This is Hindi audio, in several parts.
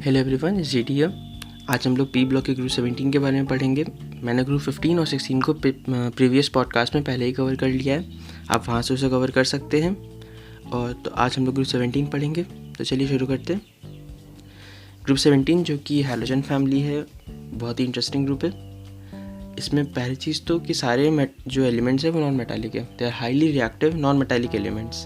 हेलो एवरीवन, इस जी आज हम लोग पी ब्लॉक के ग्रुप 17 के बारे में पढ़ेंगे। मैंने ग्रुप 15 और 16 को प्रीवियस पॉडकास्ट में पहले ही कवर कर लिया है, आप वहाँ से उसे कवर कर सकते हैं। और तो आज हम लोग ग्रुप 17 पढ़ेंगे, तो चलिए शुरू करते हैं। ग्रुप 17 जो कि हैलोजन फैमिली है, बहुत ही इंटरेस्टिंग ग्रुप है। इसमें पहली चीज़ तो कि सारे जो एलिमेंट्स हैं वो नॉन मेटालिक है। They are highly reactive non metallic elements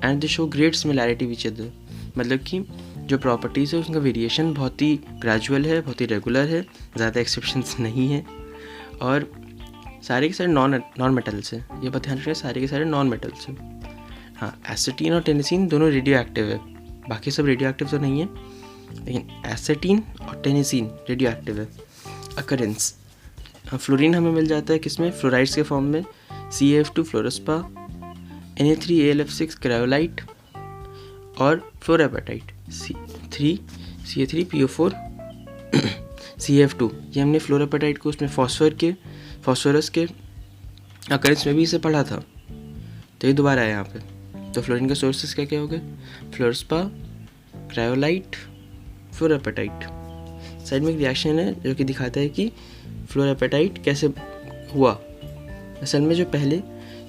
and they show great similarity which other. मतलब कि जो प्रॉपर्टीज़ है उसका वेरिएशन बहुत ही ग्रेजुअल है, बहुत ही रेगुलर है, ज़्यादा एक्सेप्शंस नहीं है। और सारे के सारे नॉन मेटल्स हैं, ये बात ध्यान रखना, सारे के सारे नॉन मेटल्स हैं। हाँ, एसेटीन और टेनिसीन दोनों रेडियो एक्टिव है, बाकी सब रेडियो एक्टिव तो नहीं है, लेकिन एसेटीन और टेनिसीन रेडियो एक्टिव है। अकरेंस फ्लोरीन हमें मिल जाता है किसमें, फ्लोराइड्स के फॉर्म में, CaF2 फ्लोरोस्पा, Na3AlF6 क्रायोलाइट और फ्लोरापेटाइट CA3PO4 CF2। ये हमने फ्लोरापेटाइट को उसमें फॉस्फोरस के अकरेंस में भी इसे पढ़ा था, तो ये दोबारा है यहाँ पे। तो फ्लोरीन का सोर्सेस क्या क्या हो गए, फ्लोरोस्पा, क्रायोलाइट, फ्लोरापेटाइट। साइड में एक रिएक्शन है जो कि दिखाता है कि फ्लोरापेटाइट कैसे हुआ। असल में जो पहले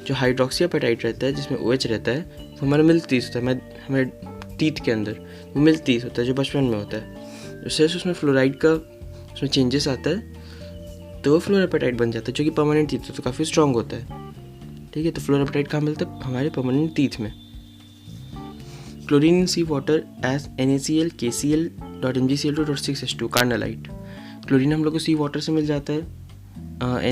जो हाइड्रोक्सीपेटाइट रहता है जिसमें OH रहता है, वो हमारा मिल्क-30 होता है, हमारे टीथ के अंदर वो मिल्क-30 होता है जो बचपन में होता है। उससे उसमें फ्लोराइड का उसमें चेंजेस आता है तो वो फ्लोरापेटाइट बन जाता है, जो कि परमानेंट टीथ तो काफ़ी स्ट्रॉन्ग होता है। ठीक है, तो फ्लोरापेटाइट कहाँ मिलता है, हमारे परमानेंट टीथ में। Chlorine in sea water as NaCl KCl.MgCl2.6H2 carnallite. Chlorine हम लोग को सी वाटर से मिल जाता है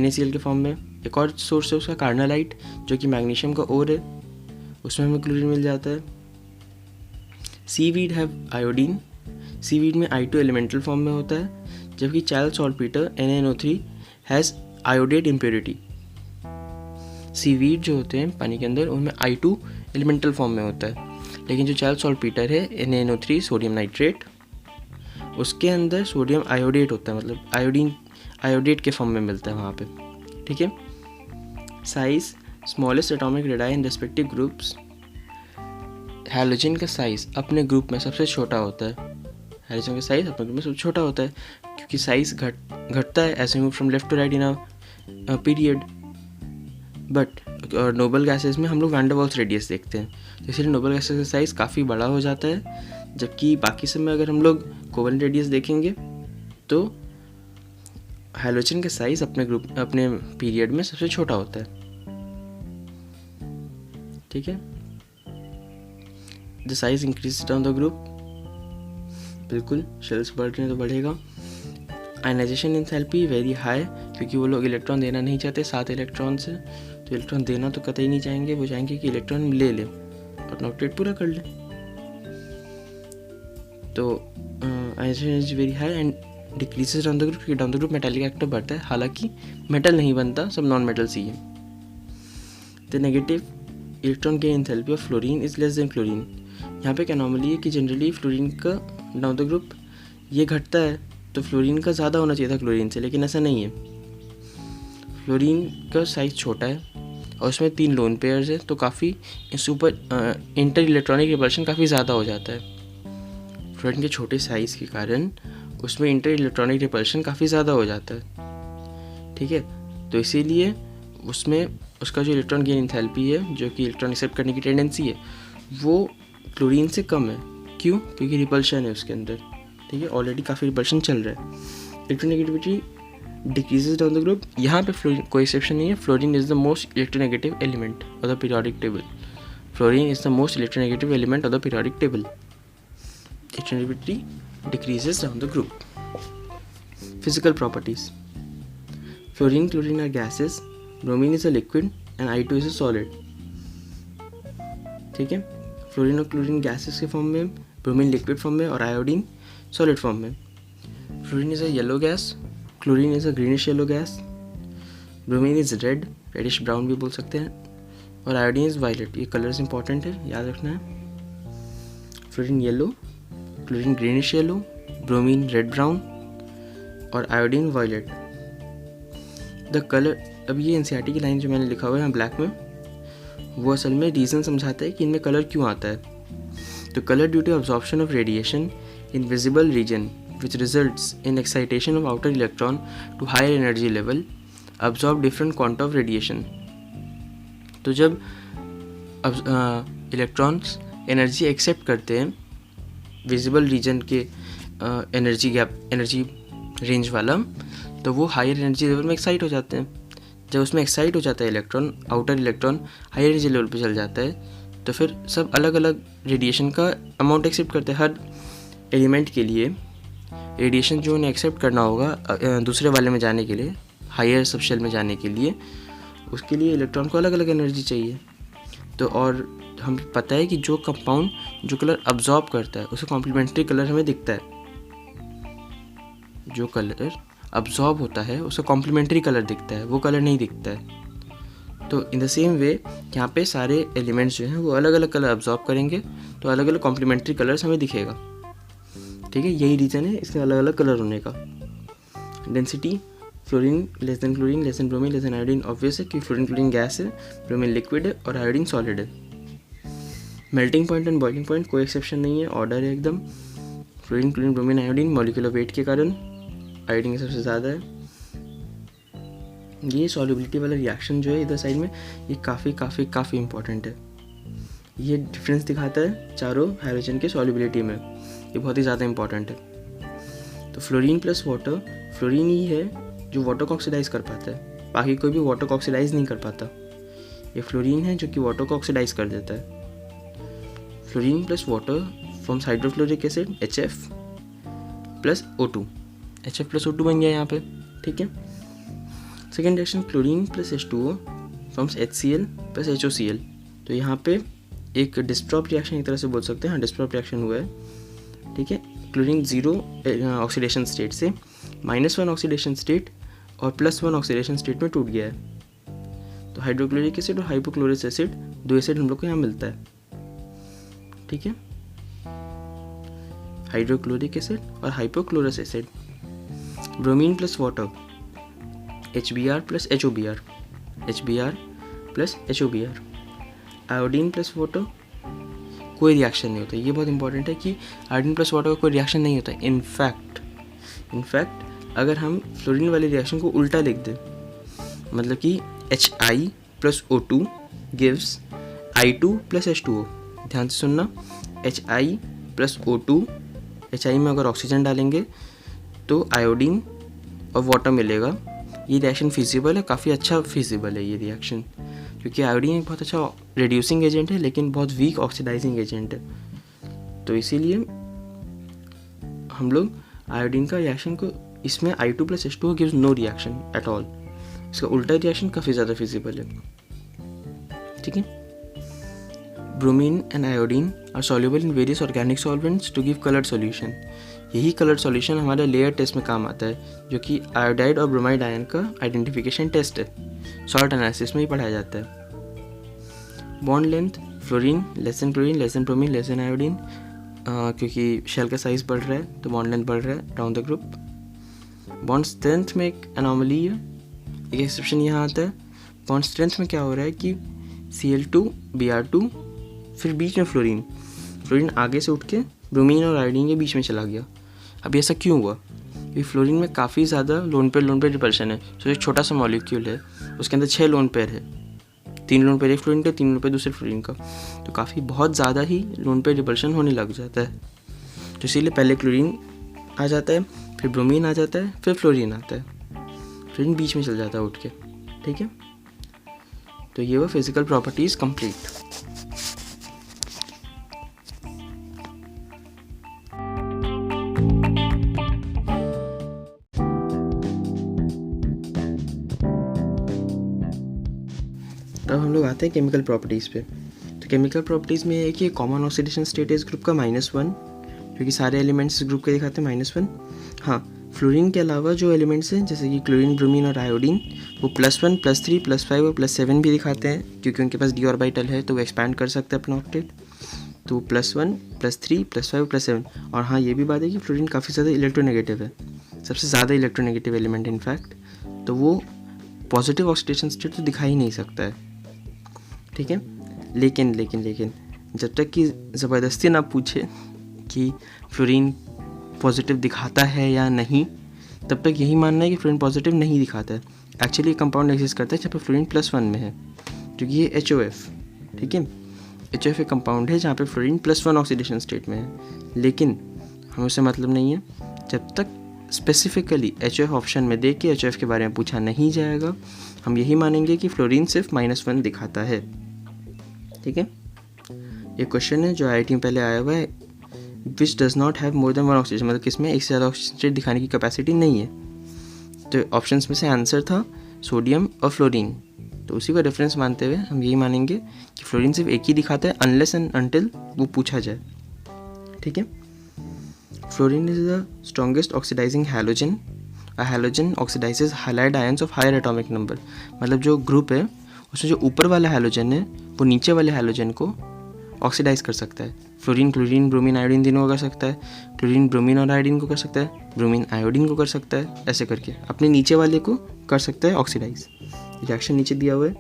NaCl के फॉर्म में। एक और सोर्स है उसका कार्नालाइट, जो कि मैग्नीशियम का ओर है, उसमें हमें क्लोरीन मिल जाता है। सीवीड हैव आयोडीन, सीवीड में I2 एलिमेंटल फॉर्म में होता है, जबकि Charles saltpetre NaNO3 has iodate impurity. Seaweed जो होते हैं पानी के अंदर उनमें I2 एलिमेंटल फॉर्म में होता है, लेकिन जो चार्ल्स सॉल्टपीटर है NaNO3 सोडियम नाइट्रेट, उसके अंदर सोडियम आयोडेट होता है, मतलब आयोडेट के फॉर्म में मिलता है वहाँ पे। ठीक है, size smallest atomic radii in respective groups. Halogen का साइज़ अपने ग्रुप में सबसे छोटा होता है। हैलोजन का साइज़ अपने ग्रुप में सबसे छोटा होता है क्योंकि साइज़ घटता है as we move from left to right in a period. But noble gases में हम लोग वैन डर वाल्स रेडियस देखते हैं, तो इसलिए नोबल गैसेस का साइज़ काफ़ी बड़ा हो जाता है, जबकि बाकी सब में अगर हम लोग कोवेलेंट रेडियस देखेंगे तो हैलोजन का साइज़ अपने पीरियड में सबसे छोटा होता है। ठीक है, the size increase down the group, बिल्कुल शेल्स बढ़ रहे हैं तो बढ़ेगा। आयनाइजेशन एंथैल्पी वेरी हाई, क्योंकि वो लोग इलेक्ट्रॉन देना नहीं चाहते 7 इलेक्ट्रॉन से, तो इलेक्ट्रॉन देना तो कतई नहीं चाहेंगे, वो चाहेंगे कि इलेक्ट्रॉन ले ले और नॉकटेट पूरा कर ले। तो ionisation is very high and decreases down the group, क्योंकि down the group metallic active बढ़ता है, हालांकि मेटल नहीं बनता, सब नॉन मेटल्स ही है। The negative electron gain enthalpy of fluorine is less than chlorine. यहाँ पे एक एनॉमली है कि जनरली फ्लोरीन का डाउन द ग्रुप ये घटता है, तो फ्लोरीन का ज़्यादा होना चाहिए था क्लोरीन से, लेकिन ऐसा नहीं है। फ्लोरीन का साइज़ छोटा है और उसमें 3 लोन पेयर्स है, तो काफ़ी सुपर इंटर इलेक्ट्रॉनिक रिपल्शन काफ़ी ज़्यादा हो जाता है। फ्लोरीन के छोटे साइज़ के कारण उसमें इंटर इलेक्ट्रॉनिक रिपल्शन काफ़ी ज़्यादा हो जाता है। ठीक है, तो इसीलिए उसमें उसका जो इलेक्ट्रॉन गेन एंथैल्पी है, जो कि इलेक्ट्रॉन एक्सेप्ट करने की टेंडेंसी है, वो क्लोरीन से कम है। क्यों? क्योंकि रिपल्शन है उसके अंदर। ठीक है, ऑलरेडी काफ़ी रिपल्शन चल रहा है। Electronegativity decreases down the group. यहाँ पे फ्लोरीन कोई एक्सेप्शन नहीं है, fluorine is the most electronegative element of the periodic table. Fluorine is the most electronegative element of the periodic table. Electronegativity decreases down the group. Physical properties. Fluorine, chlorine are gases, bromine is a liquid and I2 is a solid. ठीक है, फ्लोरीन और क्लोरीन गैसेस के फॉर्म में, ब्रोमीन लिक्विड फॉर्म में और आयोडीन सॉलिड फॉर्म में। Fluorine is a yellow gas, chlorine is a greenish yellow gas, bromine is reddish brown भी बोल सकते हैं, और आयोडीन इज वायलेट। ये कलर्स इंपॉर्टेंट है, याद रखना है। Fluorine yellow, chlorine greenish yellow, bromine red brown और आयोडीन वायलेट। द कलर, अब ये NCERT की लाइन जो मैंने लिखा हुआ है ब्लैक में, वो असल में रीज़न समझाता है कि इनमें कलर क्यों आता है। तो colour due to absorption of radiation in visible region, which results in excitation of outer electron to higher energy level, absorb different quanta of radiation. तो जब इलेक्ट्रॉन्स एनर्जी एक्सेप्ट करते हैं विजिबल रीजन के एनर्जी रेंज वाला, तो वो हायर एनर्जी लेवल में एक्साइट हो जाते हैं. जब उसमें एक्साइट हो जाता है electron, outer electron higher energy level पे चल जाता है, तो फिर सब अलग अलग रेडिएशन का अमाउंट एक्सेप्ट करते हैं. हर एलिमेंट के लिए रेडिएशन जो उन्हें एक्सेप्ट करना होगा दूसरे वाले में जाने के लिए, हायर सबशेल में जाने के लिए, उसके लिए इलेक्ट्रॉन को अलग अलग एनर्जी चाहिए. तो और हमें पता है कि जो कंपाउंड जो कलर अब्जॉर्ब करता है उसे कॉम्प्लीमेंट्री कलर हमें दिखता है. जो कलर अब्जॉर्ब होता है उसे कॉम्प्लीमेंट्री कलर दिखता है, वो कलर नहीं दिखता है. तो इन द सेम वे यहाँ पे सारे एलिमेंट्स जो हैं वो अलग अलग कलर अब्जॉर्ब करेंगे, तो अलग अलग कॉम्प्लीमेंट्री कलर्स हमें दिखेगा. ठीक है, यही रीज़न है इसके अलग अलग कलर होने का. Density fluorine less than chlorine less than bromine less than iodine obvious है कि फ्लोरीन क्लोरीन गैस है, ब्रोमीन लिक्विड है और आयोडीन सॉलिड है. Melting point and boiling point कोई एक्सेप्शन नहीं है, ऑर्डर है एकदम. Fluorine chlorine bromine iodine molecular weight के कारण आयोडीन सबसे ज़्यादा है. ये सॉल्युबिलिटी वाला रिएक्शन जो है इधर साइड में, ये काफ़ी इंपॉर्टेंट है. ये डिफरेंस दिखाता है चारों हाइड्रोजन के सॉल्युबिलिटी में, ये बहुत ही ज़्यादा इंपॉर्टेंट है. तो फ्लोरीन प्लस वाटर, फ्लोरीन ही है जो वाटर को ऑक्सीडाइज कर पाता है, बाकी कोई भी वाटर को ऑक्सीडाइज नहीं कर पाता. ये फ्लोरीन है जो कि वाटर को ऑक्सीडाइज कर देता है. Fluorine plus water forms hydrofluoric acid HF plus O2. HF plus O2 बन गया यहाँ पे. ठीक है. Second reaction chlorine plus H2O forms HCl plus HOCl. तो यहाँ पे एक डिस्ट्रॉप रिएक्शन एक तरह से बोल सकते हैं. हाँ, डिस्ट्रॉप रिएक्शन हुआ है. ठीक है. क्लोरीन 0 ऑक्सीडेशन स्टेट से -1 ऑक्सीडेशन स्टेट और +1 ऑक्सीडेशन स्टेट में टूट गया है. तो हाइड्रोक्लोरिक एसिड और हाइपोक्लोरिक एसिड, दो एसिड हम लोग को यहाँ मिलता है. ठीक है. हाइड्रोक्लोरिक एसिड और hypochlorous acid. Bromine plus water HBr plus HOBr, HBr plus HOBr. Iodine plus water कोई रिएक्शन नहीं होता. ये बहुत इंपॉर्टेंट है कि आयोडीन प्लस वाटर का कोई रिएक्शन नहीं होता. इनफैक्ट अगर हम फ्लोरीन वाले रिएक्शन को उल्टा लिख दें, मतलब कि HI plus O2 gives I2 plus H2O. ध्यान से सुनना, HI प्लस O2, HI में अगर ऑक्सीजन डालेंगे तो आयोडीन और वाटर मिलेगा. ये रिएक्शन फिजिबल है, काफ़ी अच्छा फिजिबल है ये रिएक्शन, क्योंकि आयोडीन एक बहुत अच्छा रिड्यूसिंग एजेंट है लेकिन बहुत वीक ऑक्सीडाइजिंग एजेंट है. तो इसीलिए हम लोग आयोडीन का रिएक्शन को, इसमें I2 plus H2O gives no reaction at all. इसका उल्टा रिएक्शन काफ़ी ज़्यादा फिजिबल है. ठीक है. Bromine and iodine are soluble in various organic solvents to give coloured solution. यही कलर्ड सॉल्यूशन हमारे लेयर टेस्ट में काम आता है, जो कि आयोडाइड और ब्रोमाइड आयन का आइडेंटिफिकेशन टेस्ट है. सॉल्ट एनालिसिस में ही पढ़ाया जाता है. Bond length fluorine less than chlorine less than bromine less than iodine, क्योंकि शेल का साइज बढ़ रहा है तो बॉन्ड लेंथ बढ़ रहा है down the group. Bond strength में एक एनॉमली है, एक एक्सेप्शन यहाँ आता है. बॉन्ड स्ट्रेंथ में क्या हो रहा है कि Cl2 Br2 फिर बीच में फ्लोरीन आगे से उठ के ब्रोमीन और आयोडीन के बीच में चला गया. अब ऐसा क्यों हुआ? क्योंकि फ्लोरीन में काफ़ी ज़्यादा लोन पेयर रिपल्शन है. तो एक छोटा सा मॉलिक्यूल है, उसके अंदर 6 लोन पेयर है. 3 लोन पेयर एक फ्लोरीन का, 3 लोन पेयर दूसरे फ्लोरीन का. तो काफ़ी बहुत ज़्यादा ही लोन पेयर रिपल्शन होने लग जाता है. तो इसीलिए पहले क्लोरीन आ जाता है, फिर ब्रोमीन आ जाता है, फिर फ्लोरीन आता है. फ्लोरीन बीच में चल जाता है उठ के. ठीक है. तो ये वो फिजिकल प्रॉपर्टीज़ कंप्लीट. अब हम लोग आते हैं केमिकल प्रॉपर्टीज़ पे. तो केमिकल प्रॉपर्टीज़ में एक ये कॉमन ऑक्सीडेशन स्टेट है इस ग्रुप का -1, क्योंकि सारे एलिमेंट्स इस ग्रुप के दिखाते हैं -1. हाँ, फ्लोरीन के अलावा जो एलिमेंट्स हैं जैसे कि क्लोरीन ब्रोमीन और आयोडीन, वो +1 +3 +5 और +7 भी दिखाते हैं, क्योंकि उनके पास d ऑर्बिटल है तो वो एक्सपैंड कर सकते हैं अपना ऑक्टेट. तो +1 +3 +5 +7. और हाँ, ये भी बात है कि फ्लोरीन काफ़ी ज़्यादा इलेक्ट्रोनेगेटिव है, सबसे ज़्यादा इलेक्ट्रोनेगेटिव एलिमेंट इनफैक्ट. तो वो पॉजिटिव ऑक्सीडेशन स्टेट तो दिखा ही नहीं सकता है. ठीक है. लेकिन जब तक कि ज़बरदस्ती ना पूछे कि फ्लोरीन पॉजिटिव दिखाता है या नहीं, तब तक यही मानना है कि फ्लोरीन पॉजिटिव नहीं दिखाता है। एक्चुअली कंपाउंड एग्जिस्ट करता है जहाँ पे फ्लोरीन +1 में है, क्योंकि ये HOF, ठीक है। HOF एक कंपाउंड है जहाँ पे फ्लोरीन +1 ऑक्सीडेशन स्टेट में है, लेकिन हमें उससे मतलब नहीं है जब तक स्पेसिफिकली HOF ऑप्शन में देख के HOF के बारे में पूछा नहीं जाएगा। हम यही मानेंगे कि फ्लोरीन सिर्फ -1 दिखाता है, ठीक है। एक क्वेश्चन है जो IIT में पहले आया हुआ है, which does not have more than 1 oxygen, मतलब किसमें एक से ज़्यादा ऑक्सीजन स्टेट दिखाने की कैपेसिटी नहीं है। तो ऑप्शंस में से आंसर था सोडियम और फ्लोरीन, तो उसी को रेफरेंस मानते हुए हम यही मानेंगे कि फ्लोरीन सिर्फ एक ही दिखाता है अनलेस एंड अनटिल वो पूछा जाए, ठीक है। Fluorine is the strongest oxidising halogen. A halogen oxidises halide ions of higher atomic number, मतलब जो ग्रुप है उसमें जो ऊपर वाला हैलोजन है वो नीचे वाले हैलोजन को ऑक्सीडाइज कर सकता है। फ्लोरीन क्लोरीन ब्रोमीन आयोडीन तीनों को कर सकता है, क्लोरीन ब्रोमीन और आयोडीन को कर सकता है, ब्रोमीन आयोडीन को कर सकता है, ऐसे करके अपने नीचे वाले को कर सकता है ऑक्सीडाइज। रिएक्शन नीचे दिया हुआ है,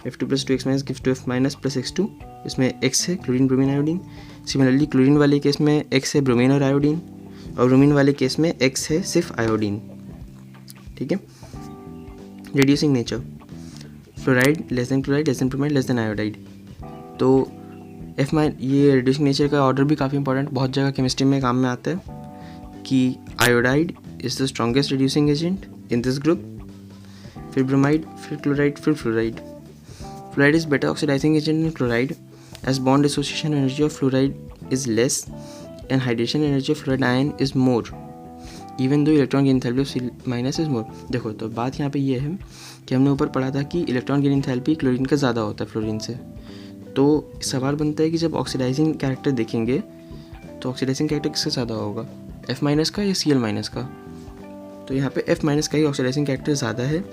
F2 + 2x- gives to F- + X2, इसमें X है chlorine bromine iodine. Similarly chlorine वाले केस में X है ब्रोमीन और आयोडीन, और ब्रोमीन वाले केस में X है सिर्फ आयोडीन, ठीक है। Reducing nature, fluoride less than chloride less than bromide less than iodide. तो ये रिड्यूसिंग नेचर का ऑर्डर भी काफ़ी इंपॉर्टेंट, बहुत जगह केमिस्ट्री में काम में आता है कि iodide is the strongest reducing agent in this group, फिर ब्रोमाइड, फिर क्लोराइड, फिर fluoride. Fluoride is better oxidising agent in chloride as bond association energy of fluoride is less and hydration energy of fluoride ion is more even though electron gain enthalpy of minus is more. देखो तो बात यहाँ पे ये है कि हमने ऊपर पढ़ा था कि इलेक्ट्रॉन गेन एंथैल्पी क्लोरीन का ज़्यादा होता है फ्लोरीन से। तो सवाल बनता है कि जब ऑक्सीडाइजिंग कैरेक्टर देखेंगे तो ऑक्सीडाइजिंग कैरेक्टर किसका ज़्यादा होगा, F- का या Cl- का। तो यहाँ पे F- का ही ऑक्सीडाइजिंग कैरेक्टर ज़्यादा है।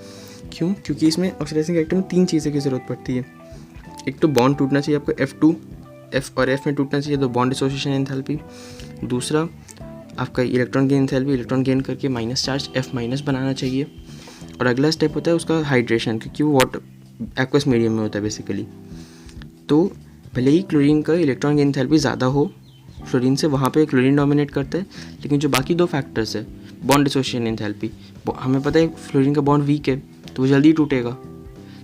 क्यों? क्योंकि इसमें ऑक्सीडाइजिंग कैरेक्टर में 3 चीज़ें की ज़रूरत पड़ती है। एक तो बॉन्ड टूटना चाहिए आपको, F2 F और F में टूटना चाहिए, तो बॉन्ड एसोसिएशन एंथैल्पी। दूसरा आपका electron gain enthalpy, electron gain करके माइनस चार्ज F- बनाना चाहिए। और अगला स्टेप होता है उसका हाइड्रेशन, क्योंकि वो वाटर एक्वस मीडियम में होता है बेसिकली। तो भले ही क्लोरीन का इलेक्ट्रॉन गेन एंथैल्पी ज़्यादा हो फ्लोरीन से, वहाँ पे क्लोरीन डोमिनेट करता है, लेकिन जो बाकी 2 फैक्टर्स है बॉन्ड एसोसिएशन एंथैल्पी, हमें पता है फ्लोरीन का बॉन्ड वीक है तो वो जल्दी टूटेगा,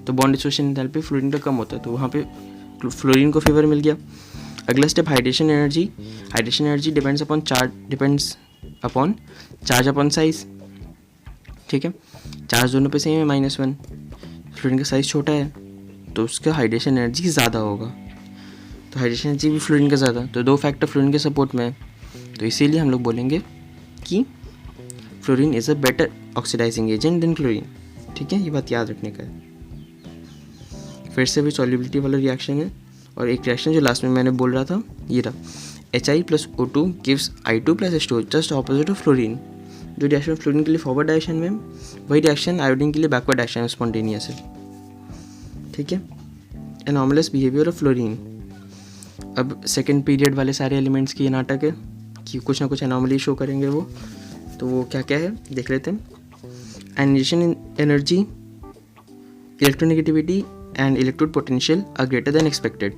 तो बॉन्ड एसोसिएशन एंथैल्पी फ्लोरीन का कम होता है, तो वहाँ पे फ्लोरीन को फेवर मिल गया। अगला step hydration energy. Hydration energy depends upon charge upon size, ठीक है। चार्ज दोनों पे सेम है -1, फ्लोरीन का साइज़ छोटा है तो उसका हाइड्रेशन एनर्जी ज़्यादा होगा, तो हाइड्रेशन एनर्जी भी फ्लोरीन का ज़्यादा, तो 2 फैक्टर फ्लोरीन के सपोर्ट में है, तो इसीलिए हम लोग बोलेंगे कि fluorine is a better oxidising agent than chlorine, ठीक है। ये बात याद रखने का है। फिर से भी सॉल्युबिलिटी वाला रिएक्शन है, और एक रिएक्शन जो लास्ट में मैंने बोल रहा था ये रहा, HI + O2 gives I2 + H2, just opposite of fluorine. जो रिएक्शन फ्लोरीन के लिए फॉरवर्ड डायरेक्शन में, वही रिएक्शन आयोडीन के लिए बैकवर्ड डायरेक्शन में स्पॉन्टेनियस है, ठीक है। Anomalous behaviour of fluorine. अब सेकेंड पीरियड वाले सारे एलिमेंट्स की ये नाटक है कि कुछ ना कुछ एनॉमली शो करेंगे वो, तो वो क्या क्या है देख लेते हैं। Ionisation energy, electronegativity and electrode potential are greater than expected.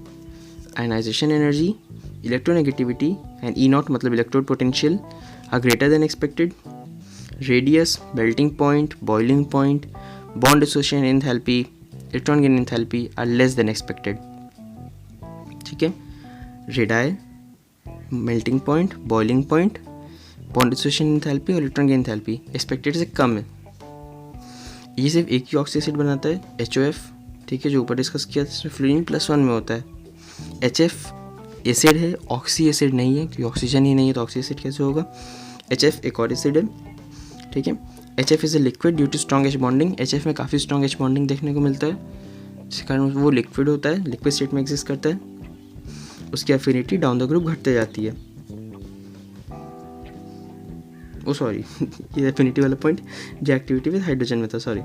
Ionization energy, electronegativity and E0 मतलब electrode potential are greater than expected. Radius, melting point, boiling point, bond dissociation enthalpy, electron gain enthalpy are less than expected. ठीक है। Radii, melting point, boiling point, bond dissociation enthalpy और इलेक्ट्रॉन गेन एंथैल्पी एक्सपेक्टेड से कम है। ये सिर्फ एक ही ऑक्सी एसिड बनाता है HOF, ठीक है, जो ऊपर डिस्कस किया इसमें फ्लोरीन +1 में होता है। HF एसिड है, ऑक्सी एसिड नहीं है, क्योंकि ऑक्सीजन ही नहीं है तो ऑक्सी एसिड कैसे होगा। HF एक और एसिड है, ठीक है। HF is a liquid due to strong H bonding. HF में काफ़ी स्ट्रॉन्ग H बॉन्डिंग देखने को मिलता है, जिस कारण वो लिक्विड होता है, लिक्विड स्टेट में एग्जिस्ट करता है। उसकी एफिनिटी डाउन द ग्रुप घटते जाती है। ओ सॉरी ये एफिनिटी वाला पॉइंट जो एक्टिविटी विद हाइड्रोजन में था, सॉरी।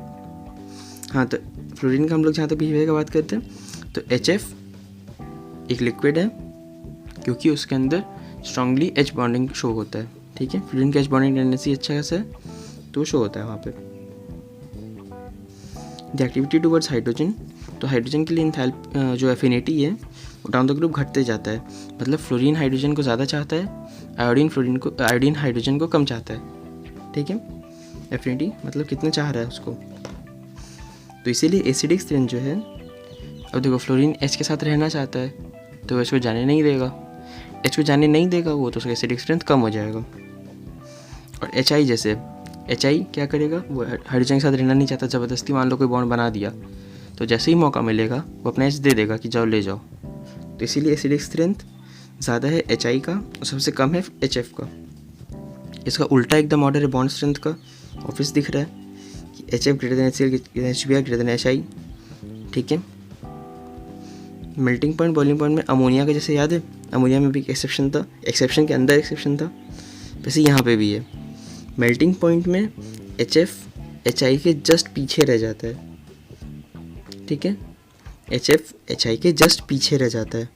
हाँ, तो फ्लोरीन का हम लोग जहाँ तक बिहेवियर का बात करते हैं तो HF एक लिक्विड है क्योंकि उसके अंदर स्ट्रांगली H बॉन्डिंग शो होता है, ठीक है। फ्लोरीन का H बॉन्डिंग टेंडेंसी अच्छा खासा है तो शो होता है वहाँ पे। द एक्टिविटी टुवर्ड्स हाइड्रोजन, तो हाइड्रोजन के लिए जो एफिनिटी है वो डाउन द ग्रुप घटते जाता है। मतलब फ्लोरीन हाइड्रोजन को ज़्यादा चाहता है, आयोडीन हाइड्रोजन को कम चाहता है। ठीक है, एफिनिटी मतलब कितने चाह रहा है उसको। तो इसीलिए एसिडिक स्ट्रेंथ जो है, अब देखो फ्लोरीन H के साथ रहना चाहता है तो H को जाने नहीं देगा, H को जाने नहीं देगा वो, तो उसका एसिडिक स्ट्रेंथ कम हो जाएगा। और HI जैसे, HI क्या करेगा, वो हाइड्रोजन के साथ रहना नहीं चाहता, ज़बरदस्ती मान लो कोई बॉन्ड बना दिया तो जैसे ही मौका मिलेगा वो अपना H दे देगा कि जाओ ले जाओ। तो इसीलिए एसिडिक स्ट्रेंथ ज़्यादा है HI का और सबसे कम है HF का। इसका उल्टा एकदम ऑर्डर है बॉन्ड स्ट्रेंथ का, ऑफिस दिख रहा है कि HF greater than HCl HBr greater than HI। ठीक है, मेल्टिंग पॉइंट बॉइलिंग पॉइंट में अमोनिया का जैसे याद है, अमोनिया में भी एक एक्सेप्शन था, एक्सेप्शन के अंदर एक्सेप्शन था, वैसे यहाँ पे भी है। मेल्टिंग पॉइंट में HF HI के जस्ट पीछे रह जाता है। ठीक है, HF HI के जस्ट पीछे रह जाता है,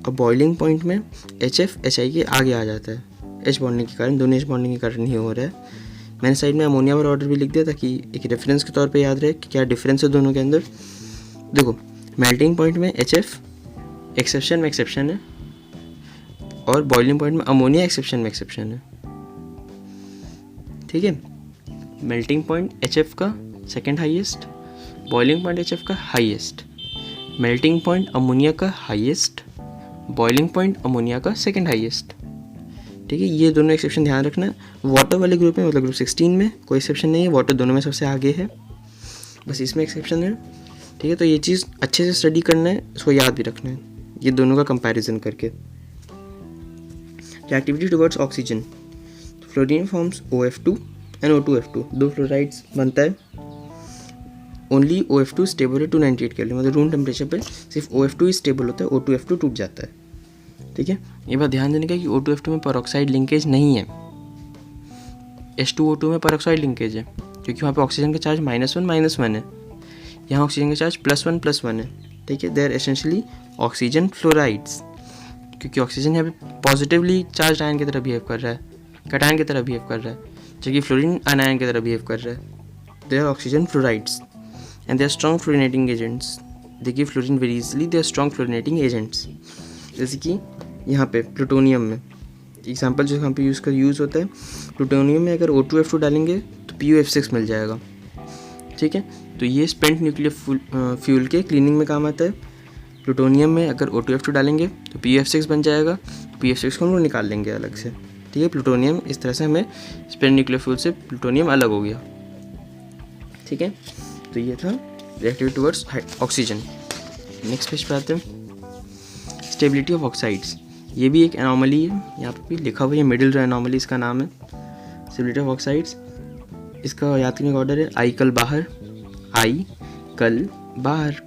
और बॉइलिंग पॉइंट में HF HI के आगे आ जाता है। H बॉन्डिंग के कारण, दोनों H बॉन्डिंग के कारण ही हो रहा है। मैंने साइड में अमोनिया वाला ऑर्डर भी लिख दिया ताकि एक रेफरेंस के तौर पे याद रहे कि क्या डिफरेंस है दोनों के अंदर। देखो मेल्टिंग पॉइंट में HF एक्सेप्शन में एक्सेप्शन है, और बॉइलिंग पॉइंट में अमोनिया एक्सेप्शन में एक्सेप्शन है। ठीक है, मेल्टिंग पॉइंट HF का second highest, boiling point HF का हाईएस्ट, मेल्टिंग पॉइंट अमोनिया का हाईएस्ट, बॉइलिंग पॉइंट अमोनिया का सेकंड हाईएस्ट। ठीक है, ये दोनों एक्सेप्शन ध्यान रखना है। वाटर वाले ग्रुप में मतलब ग्रुप 16 में कोई एक्सेप्शन नहीं है, वाटर दोनों में सबसे आगे है, बस इसमें एक्सेप्शन है। ठीक है, तो ये चीज़ अच्छे से स्टडी करना है, इसको याद भी रखना है, ये दोनों का कंपैरिजन करके। Reactivity towards oxygen, fluorine forms OF2 and O2F2, दो फ्लोराइड्स बनता है। ओनली OF2 स्टेबल है 298 केल्विन, मतलब रूम टेम्परेचर पे सिर्फ OF2 ही स्टेबल होता है, O2F2 टूट जाता है। ठीक है, ये बात ध्यान देने का कि O2F2 में पेरोक्साइड लिंकेज नहीं है, H2O2 में पेरोक्साइड लिंकेज है, क्योंकि वहाँ पे ऑक्सीजन का चार्ज -1 है, यहाँ ऑक्सीजन का चार्ज +1 है। ठीक है, they are essentially oxygen fluorides, क्योंकि ऑक्सीजन यहाँ पे पॉजिटिवली चार्ज आयन की तरह बिहेव कर रहा है, कैटायन की तरह बिहेव कर रहा है, जबकि फ्लोरीन अनायन की तरह बिहेव कर रहा है। They are oxygen fluorides and they are strong fluorinating agents, they give fluorine very easily, they are strong fluorinating agents. जैसे कि यहाँ पे प्लूटोनियम में एग्जाम्पल जो यहाँ पे यूज़ होता है, प्लूटोनियम में अगर O2F2 डालेंगे तो PuF6 मिल जाएगा। ठीक है, तो ये स्पेंट न्यूक्लियर फ्यूल के क्लीनिंग में काम आता है। प्लूटोनियम में अगर O2F2 डालेंगे तो PuF6 बन जाएगा, PuF6 को हम लोग निकाल लेंगे अलग से। ठीक है, प्लूटोनियम इस तरह से हमें स्पेंट न्यूक्लियर फ्यूल से प्लूटोनियम अलग हो गया। ठीक है, तो ये था reactivity towards oxygen. Next page पे आते हैं, स्टेबिलिटी ऑफ ऑक्साइड्स। ये भी एक एनॉमली है, यहाँ पे भी लिखा हुआ है, मिडिल एनॉमली इसका नाम है, स्टेबिलिटी ऑफ ऑक्साइड्स। इसका याद करने का ऑर्डर है आई कल बाहर, आई कल बाहर,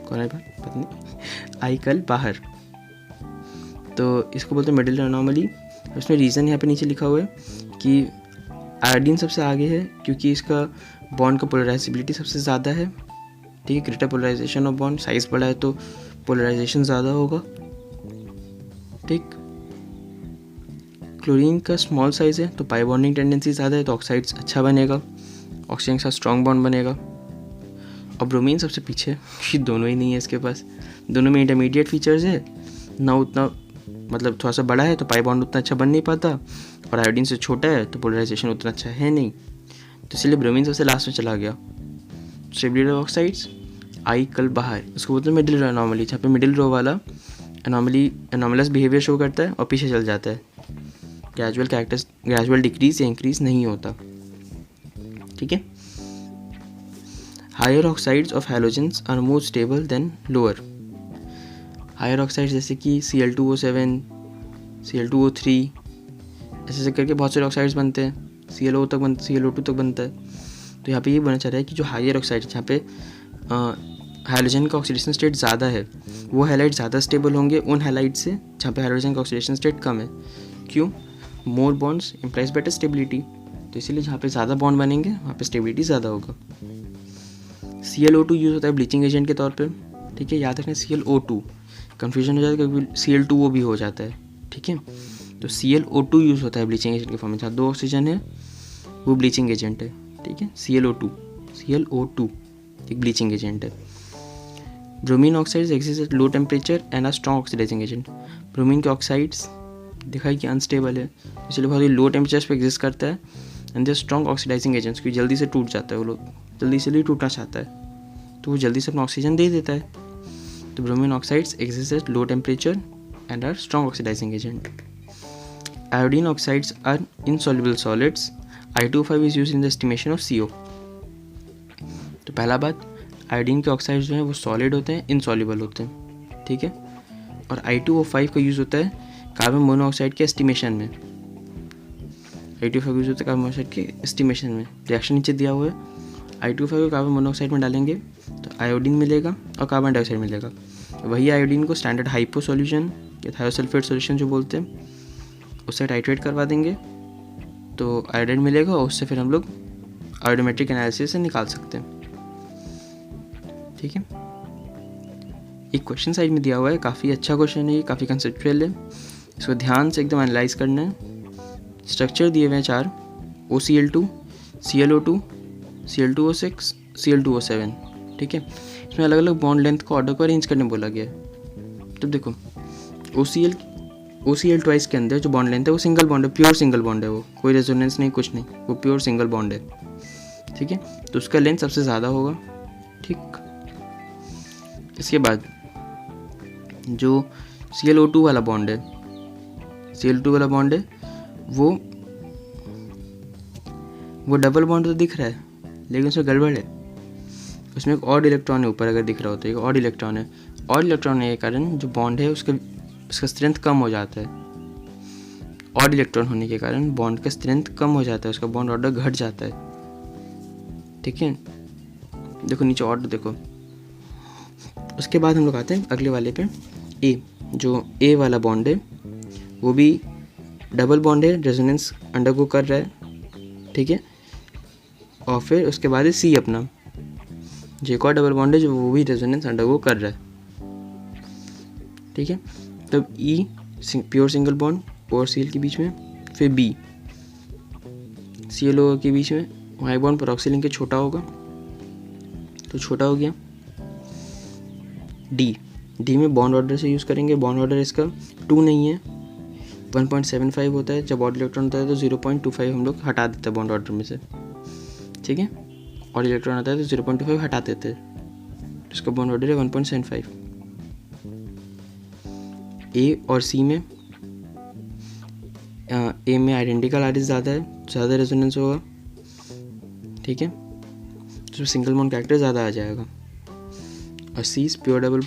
कौन है पता नहीं, आई कल बाहर। तो इसको बोलते हैं मिडिल एनॉमली। उसमें रीज़न यहाँ पे नीचे लिखा हुआ है कि आयोडीन सबसे आगे है क्योंकि इसका बॉन्ड का पोलराइजेबिलिटी सबसे ज़्यादा है। ठीक है, greater polarisation of bond, size बड़ा है तो पोलराइजेशन ज़्यादा होगा। ठीक, क्लोरीन का स्मॉल साइज़ है तो पाई बॉन्डिंग टेंडेंसी ज़्यादा है, तो ऑक्साइड्स अच्छा बनेगा, ऑक्सीजन के साथ स्ट्रॉन्ग बॉन्ड बनेगा। और ब्रोमीन सबसे पीछे है, दोनों ही नहीं है इसके पास, दोनों में इंटरमीडिएट फीचर्स है ना, उतना मतलब थोड़ा सा बड़ा है तो पाई बॉन्ड उतना अच्छा बन नहीं पाता, और आयोडीन से छोटा है तो पोलराइजेशन उतना अच्छा है नहीं, तो इसलिए ब्रोमीन सबसे लास्ट में चला गया। स्टेबिलिटी ऑफ ऑक्साइड्स आई कल बाहर, उसको बोलते हैं मिडिल रो एनॉमली, जहाँ पे मिडिल रो वाला एनॉमलस बिहेवियर शो करता है और पीछे चल जाता है, ग्रेजुअल डिक्रीज या इंक्रीज नहीं होता। ठीक है, higher oxides of halogens are more stable than lower. Higher oxides जैसे कि Cl2O7, Cl2O3, ऐसे करके बहुत सारे ऑक्साइड्स बनते हैं, ClO2 तक बनता है। तो यहाँ पे ये बोलना चाह रहा है कि जो हायर ऑक्साइड, जहाँ पे हाइड्रोजन का ऑक्सीडेशन स्टेट ज़्यादा है, वो हैलाइड ज़्यादा स्टेबल होंगे उन हैलाइड से जहाँ पे हाइड्रोजन का ऑक्सीडेशन स्टेट कम है। क्यों? मोर बॉन्ड्स इम्प्लाइज बेटर स्टेबिलिटी, तो इसीलिए जहाँ पे ज़्यादा बॉन्ड बनेंगे वहाँ पे स्टेबिलिटी ज़्यादा होगा। Cl2 यूज़ होता है ब्लीचिंग एजेंट के तौर पे। ठीक है, याद रखना Cl2, कन्फ्यूजन हो जाता है कभी Cl2O भी हो जाता है। ठीक है, तो Cl2 यूज़ होता है ब्लीचिंग एजेंट के फॉर्म में, जहाँ 2 ऑक्सीजन है वो ब्लीचिंग एजेंट है। ठीक है, Cl2 एक ब्लीचिंग एजेंट है। Bromine oxides exist at low temperature and are strong oxidising agent. Bromine के ऑक्साइड्स दिखा कि अनस्टेबल है, इसलिए बहुत ही लो टेम्परेचर पे एग्जिस्ट करता है and they strong oxidising agents, क्योंकि जल्दी से टूट जाता है, वो लोग जल्दी से टूटना चाहता है तो वो जल्दी से अपना ऑक्सीजन दे देता है। तो bromine oxides exist at low temperature and are strong oxidising agent. Iodine oxides are insoluble solids. I2O5 is use in the estimation of CO। तो पहला बात, आयोडीन के ऑक्साइड्स जो हैं वो सॉलिड होते हैं, इनसॉल्युबल होते हैं, ठीक है। और I2O5 का यूज़ होता है कार्बन मोनोऑक्साइड के एस्टिमेशन में। I2O5 यूज होता है कार्बन मोनोऑक्साइड के एस्टिमेशन में। रिएक्शन नीचे दिया हुआ है, I2O5 को कार्बन मोनोऑक्साइड में डालेंगे तो आयोडीन मिलेगा और कार्बन डाइऑक्साइड मिलेगा। वही आयोडीन को स्टैंडर्ड हाइपो सॉल्यूशन या थायोसल्फेट सॉल्यूशन जो बोलते हैं उससे टाइट्रेट करवा देंगे तो आयोडीन मिलेगा और उससे फिर हम लोग आयोडोमेट्रिक एनालिसिस से निकाल सकते हैं, ठीक है। एक क्वेश्चन साइड में दिया हुआ है, काफ़ी अच्छा क्वेश्चन है ये, काफ़ी कंसेप्चुअल है, इसको ध्यान से एकदम एनालाइज करना है। स्ट्रक्चर दिए हुए हैं 4, OCl2, ClO2, Cl2O6, Cl2O7, ठीक है। इसमें अलग अलग बॉन्ड लेंथ को ऑर्डर को अरेंज करने बोला गया है। तो देखो OCl ट्वाइस के अंदर जो बॉन्ड लेंथ है वो सिंगल बॉन्ड है, प्योर सिंगल बॉन्ड है, वो कोई रेजोनेंस नहीं, कुछ नहीं, वो प्योर सिंगल बॉन्ड है, ठीक है। तो उसका लेंथ सबसे ज़्यादा होगा, ठीक। इसके बाद जो ClO2 वाला बॉन्ड है, Cl2 वाला बॉन्ड है वो डबल बॉन्ड तो दिख रहा है लेकिन उसमें गड़बड़ है, उसमें एक ऑड इलेक्ट्रॉन है ऊपर, अगर दिख रहा हो तो एक ऑड इलेक्ट्रॉन है। ऑड इलेक्ट्रॉन है के कारण जो बॉन्ड है उसका स्ट्रेंथ कम हो जाता है। ऑड इलेक्ट्रॉन होने के कारण बॉन्ड का स्ट्रेंथ कम हो जाता है, उसका बॉन्ड ऑर्डर घट जाता है, ठीक है। देखो नीचे ऑर्डर देखो। उसके बाद हम लोग आते हैं अगले वाले पे, ए। जो ए वाला बॉन्ड है वो भी डबल बॉन्ड है, रेजोनेंस अंडरगो कर रहा है, ठीक है। और फिर उसके बाद है सी अपना, जो एक और डबल बॉन्ड है जो वो भी रेजोनेंस अंडरगो कर रहा है, ठीक है। तब ई प्योर सिंगल बॉन्ड और Cl के बीच में, फिर बी ClO के बीच में, वाई बॉन्ड परऑक्सी लिंक के छोटा होगा तो छोटा हो गया। डी में बॉन्ड ऑर्डर से यूज़ करेंगे, बॉन्ड ऑर्डर इसका 2 नहीं है, 1.75 होता है। जब ऑड इलेक्ट्रॉन होता है तो 0.25 हम लोग हटा देते हैं बॉन्ड ऑर्डर में से, ठीक है। ऑड इलेक्ट्रॉन आता है तो 0.25 हटा देते हैं, इसका बॉन्ड ऑर्डर है 1.75। ए और सी में ए में आइडेंटिकल आरएस ज़्यादा है, ज़्यादा रेजोनेंस होगा, ठीक है, तो सिंगल बॉन्ड कैरेक्टर ज़्यादा आ जाएगा। और सी इज प्योर डबल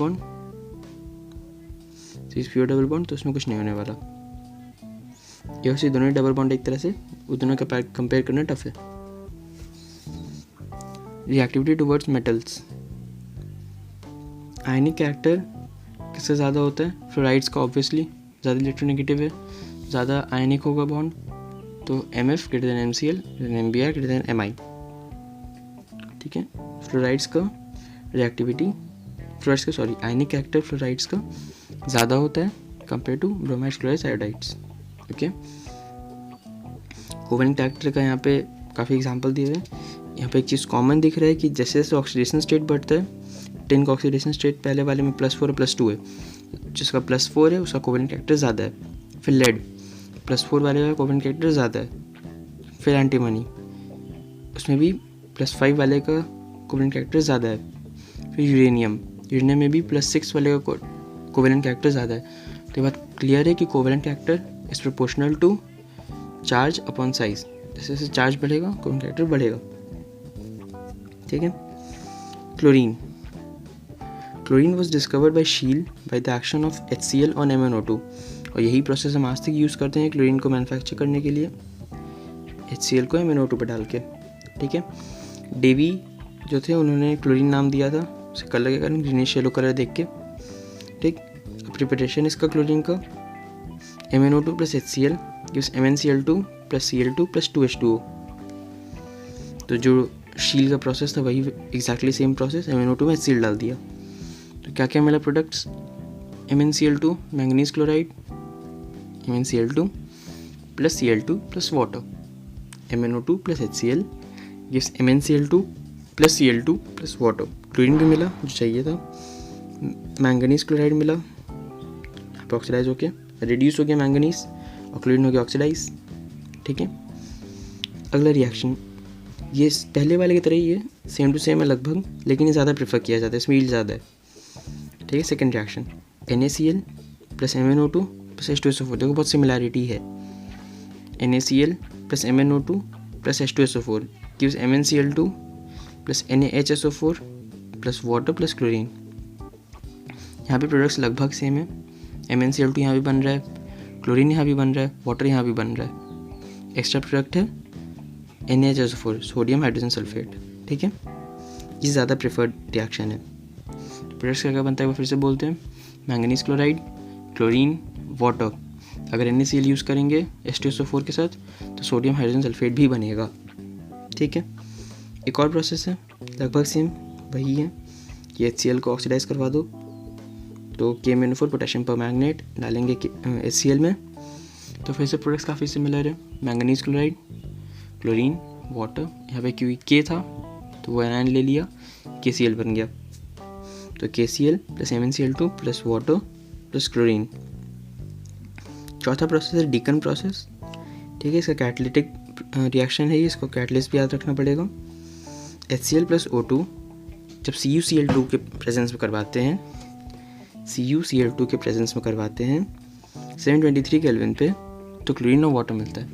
बॉन्ड, तो उसमें कुछ नहीं होने वाला। ये और सी दोनों डबल बॉन्ड एक तरह से, वो दोनों का कंपेयर करना टफ है। रिएक्टिविटी टुवर्ड्स मेटल्स, आयनिक कैरेक्टर किससे ज़्यादा होता है? फ्लोराइड्स का ऑब्वियसली ज़्यादा इलेक्ट्रोनेगेटिव है, ज़्यादा आयनिक होगा बॉन्ड, तो MF greater than MCl, MBr greater than Mi, ठीक है। फ्लोराइड्स का आयनिक कैरेक्टर फ्लोराइड्स का ज़्यादा होता है compare to bromides, chlorides, iodides, okay. Covalent character का यहाँ पे काफ़ी एग्जांपल दिए हुए हैं। यहाँ पे एक चीज़ कॉमन दिख रहा है कि जैसे जैसे ऑक्सीडेशन स्टेट बढ़ता है, 10 का ऑक्सीडेशन स्टेट पहले वाले में +4 और +2 है, जिसका +4 है उसका कोवेलेंट कैरेक्टर ज़्यादा है। फिर लेड +4 वाले का कोवेलेंट कैरेक्टर ज़्यादा है। फिर एंटीमनी उसमें भी +5 वाले का कोवेलेंट कैरेक्टर ज़्यादा है। फिर यूरेनियम में भी +6 वाले का कोवेलेंट कैरेक्टर ज़्यादा है। तो ये बात क्लियर है कि covalent character is proportional to charge upon size, जैसे जैसे चार्ज बढ़ेगा कोवेलेंट कैरेक्टर बढ़ेगा, ठीक है। Chlorine was discovered by Scheele by the action of HCl on MnO2, और यही प्रोसेस हम आज तक यूज़ करते हैं क्लोरीन को मैन्युफैक्चर करने के लिए, HCl को MnO2 पर डाल के, ठीक है। डेवी जो थे उन्होंने क्लोरीन नाम दिया था उसके कलर के कारण, ग्रीनिश येलो कलर देख के, ठीक। प्रिपरेशन इसका क्लोरीन का MnO2 + HCl gives MnCl2 + Cl2 + 2H2O। तो जो शील का प्रोसेस था वही एग्जैक्टली सेम प्रोसेस, MnO2 में HCl डाल दिया। तो क्या क्या मिला products? MnCl2 manganese chloride, MnCl2 + Cl2 + water, MnO2 + HCl gives MnCl2 + Cl2 + water. Chlorine भी मिला जो चाहिए था, मैंगनीज क्लोराइड मिला, यहाँ पे ऑक्सीडाइज होके रिड्यूस हो गया मैंगनीज और क्लोरीन हो गया ऑक्सीडाइज। ठीक है, अगला रिएक्शन ये पहले वाले की तरह ही है, सेम टू सेम है लगभग, लेकिन ये ज़्यादा प्रेफर किया जाता है, इसमें यील्ड ज़्यादा है। ठीक है, second reaction NaCl plus MnO2 plus H2SO4, देखो बहुत सिमिलैरिटी है। NaCl plus MnO2 plus H2SO4 gives MnCl2 plus NaHSO4 plus water plus chlorine. यहाँ पे प्रोडक्ट्स लगभग सेम है, MnCl2 यहाँ भी बन रहा है, क्लोरीन यहाँ भी बन रहा है, वाटर यहाँ भी बन रहा है। एक्स्ट्रा प्रोडक्ट है NaHSO4 सोडियम हाइड्रोजन सल्फेट। ठीक है, ये ज़्यादा प्रेफर्ड रिएक्शन है। प्रोडक्ट्स क्या क्या बनता है वो फिर से बोलते हैं, मैंगनीज क्लोराइड, क्लोरीन, वाटर। अगर NaCl यूज़ करेंगे H2SO4 के साथ तो सोडियम हाइड्रोजन सल्फेट भी बनेगा। ठीक है, एक और प्रोसेस है लगभग सेम वही है कि HCl को ऑक्सीडाइज करवा दो, तो KMnO4 पोटेशियम परमैंगनेट डालेंगे HCl में, तो फिर से प्रोडक्ट्स काफ़ी सिमिलर है। मैंगनीज क्लोराइड, क्लोरीन, वाटर, यहाँ पे क्योंकि K था तो वो एनायन ले लिया, KCl बन गया, तो KCl plus MnCl2 plus water plus chlorine. चौथा प्रोसेस है डीकन प्रोसेस। ठीक है, इसका कैटलिटिक रिएक्शन है, इसको कैटलिस्ट भी याद रखना पड़ेगा। HCl प्लस O2 जब CuCl2 के प्रेजेंस में करवाते हैं, CuCl2 के प्रेजेंस में करवाते हैं 723 केल्विन पे, तो क्लोरीन और वाटर मिलता है।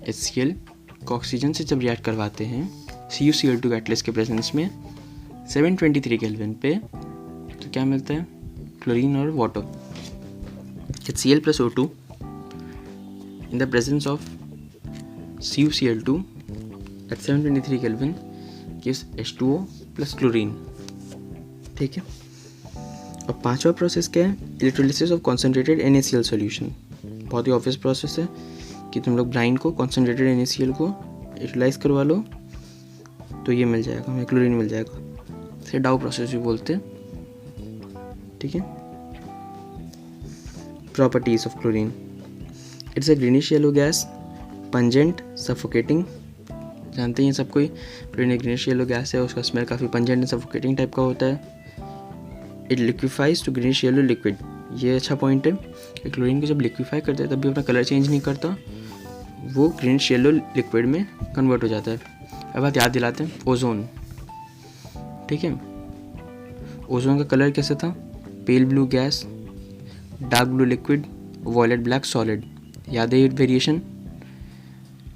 HCl को ऑक्सीजन से जब रिएक्ट करवाते हैं CuCl2 कैटलिस्ट के प्रेजेंस में 723 केल्विन पे, तो क्या मिलता है, क्लोरीन और water. HCl plus O2 in the presence of CuCl2 at 723 Kelvin gives H2O plus chlorine. ठीक है, और पांचवा प्रोसेस क्या है, electrolysis of concentrated NaCl solution. बहुत ही ऑब्वियस प्रोसेस है कि तुम लोग ब्राइन को कॉन्सेंट्रेटेड NaCl को यूटिलाइज करवा लो तो ये मिल जाएगा, हमें क्लोरीन मिल जाएगा। इसे डाउ प्रोसेस भी बोलते हैं। ठीक है, properties of chlorine, it's a greenish yellow gas, pungent, suffocating। जानते हैं सब कोई, क्लोरीन एक ग्रीनिश येलो गैस है, उसका स्मेल काफ़ी पंजेंट एंड सफोकेटिंग टाइप का होता है। It liquefies to greenish yellow liquid, ये अच्छा पॉइंट है कि क्लोरीन को जब लिक्विफाई करते हैं तब भी अपना कलर चेंज नहीं करता, वो ग्रीनिश येलो लिक्विड में कन्वर्ट हो जाता है। अब बात याद दिलाते हैं ओजोन। ठीक है, ओजोन का कलर कैसा था, pale blue gas, dark blue liquid, violet black solid. याद है ये variation,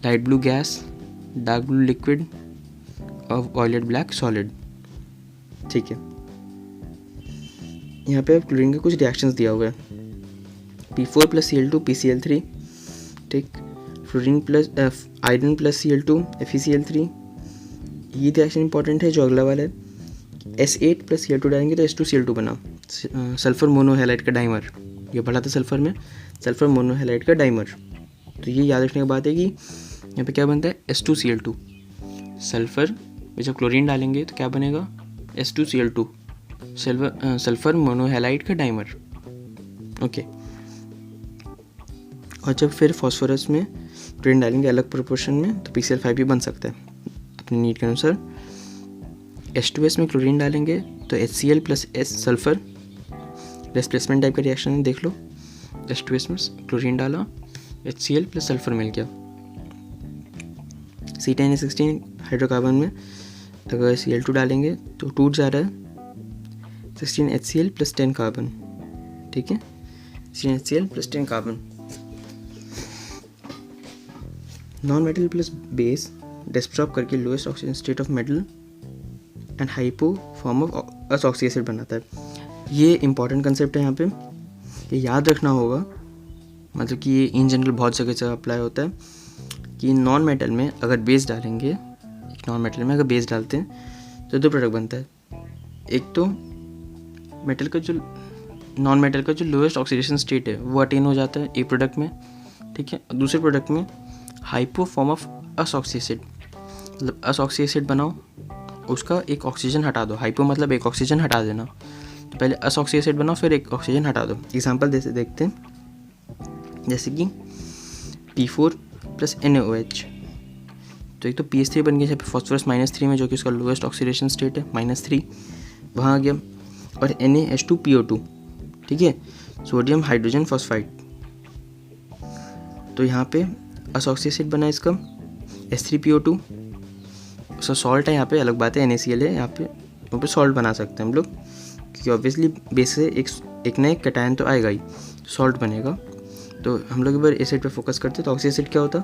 light blue gas, dark blue liquid और वॉयलेट ब्लैक सॉलिड। ठीक है, यहाँ पे क्लोरीन के कुछ रिएक्शंस दिया हुआ है, P4 प्लस Cl2 PCl3। ठीक, fluorine plus iron plus Cl2 FeCl3। ये रिएक्शन इंपॉर्टेंट है जो अगला वाला है, S8 प्लस Cl2 डालेंगे तो H2Cl2 बना, सल्फर मोनोहेलाइड का डाइमर। ये पढ़ा था सल्फर में, सल्फर मोनोहेलाइड का डाइमर। तो ये याद रखने की बात है कि यहाँ पे क्या बनता है, H2Cl2। सल्फर में जब क्लोरीन डालेंगे तो क्या बनेगा, H2Cl2, सल्फर मोनोहेलाइड का डाइमर। ओके, और जब फिर फॉस्फोरस में क्लोरीन डालेंगे अलग प्रोपोर्शन में तो PCl5 भी बन सकता है अपनी नीड के अनुसार। H2S में क्लोरीन डालेंगे तो HCl plus S sulphur, displacement type का रिएक्शन है, देख लो। H2S में क्लोरीन डाला, HCl प्लस सल्फर मिल गया। C10H16 हाइड्रोकार्बन में अगर Cl2 डालेंगे तो टूट जा रहा है 16HCl प्लस 10 कार्बन। ठीक है, 16HCl plus 10 carbon. Non metal plus base disturb करके lowest oxygen state of metal and hypo form of oxy acid बनाता है। ये इंपॉर्टेंट कंसेप्ट है, यहाँ पे ये याद रखना होगा, मतलब कि ये इन जनरल बहुत जगह से अप्लाई होता है कि नॉन मेटल में अगर बेस डालेंगे, एक नॉन मेटल में अगर बेस डालते हैं तो दो प्रोडक्ट बनता है। एक तो मेटल का जो नॉन मेटल का जो लोएस्ट ऑक्सीडेशन स्टेट है वो अटेन हो जाता है एक प्रोडक्ट में। ठीक है, दूसरे प्रोडक्ट में hypo form of oxy acid, मतलब असॉक्सी एसिड बनाओ, उसका एक ऑक्सीजन हटा दो। हाइपो मतलब एक ऑक्सीजन हटा देना, तो पहले असॉक्सी एसिड बनाओ फिर एक ऑक्सीजन हटा दो। एग्जांपल जैसे देखते हैं, जैसे कि P4 प्लस NaOH, तो एक तो PH3 बन गया, जहाँ पे फॉस्फोरस -3 में, जो कि उसका लोएस्ट ऑक्सीडेशन स्टेट है -3, वहाँ आ गया। और NaH2PO2, ठीक है, सोडियम हाइड्रोजन फॉस्फाइड। तो यहाँ पे असॉक्सी एसिड बना इसका H3PO2, उसका सॉल्ट है यहाँ पे, अलग बात है NaCl है, यहाँ पे सॉल्ट बना सकते हैं हम लोग, क्योंकि ऑब्वियसली बेस से एक ना एक कैटायन तो आएगा ही, सॉल्ट बनेगा। तो हम लोग एक बार एसिड पे फोकस करते हैं। तो ऑक्सी एसिड क्या होता,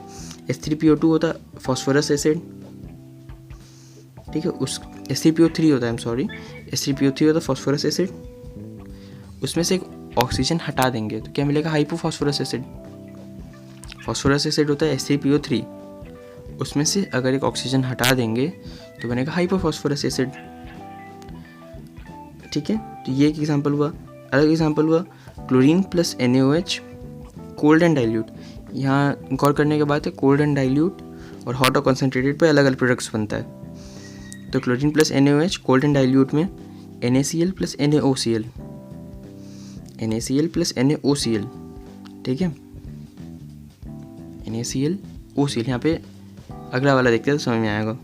H3PO2 होता फॉस्फोरस एसिड, ठीक है, उस H3PO3 होता है, H3PO3 होता फॉस्फोरस एसिड, उसमें से एक ऑक्सीजन हटा देंगे तो क्या मिलेगा, हाइपोफॉस्फोरस एसिड। फॉस्फोरस एसिड होता है H3PO3, उसमें से अगर एक ऑक्सीजन हटा देंगे तो बनेगा हाइपोफॉस्फोरस एसिड, ठीक है। तो ये एक एग्जांपल हुआ। अलग एग्जांपल हुआ chlorine plus NaOH cold and dilute. यहाँ गौर करने के बाद है, कोल्ड एंड डाइल्यूट और हॉट और कॉन्सेंट्रेटेड पे अलग अलग प्रोडक्ट्स बनता है। तो chlorine plus NaOH cold and dilute में NaCl plus NaOCl, NaCl plus NaOCl, ठीक है, NaCl OCl। यहाँ पे अगला वाला देखते हैं तो समझ में आएगा।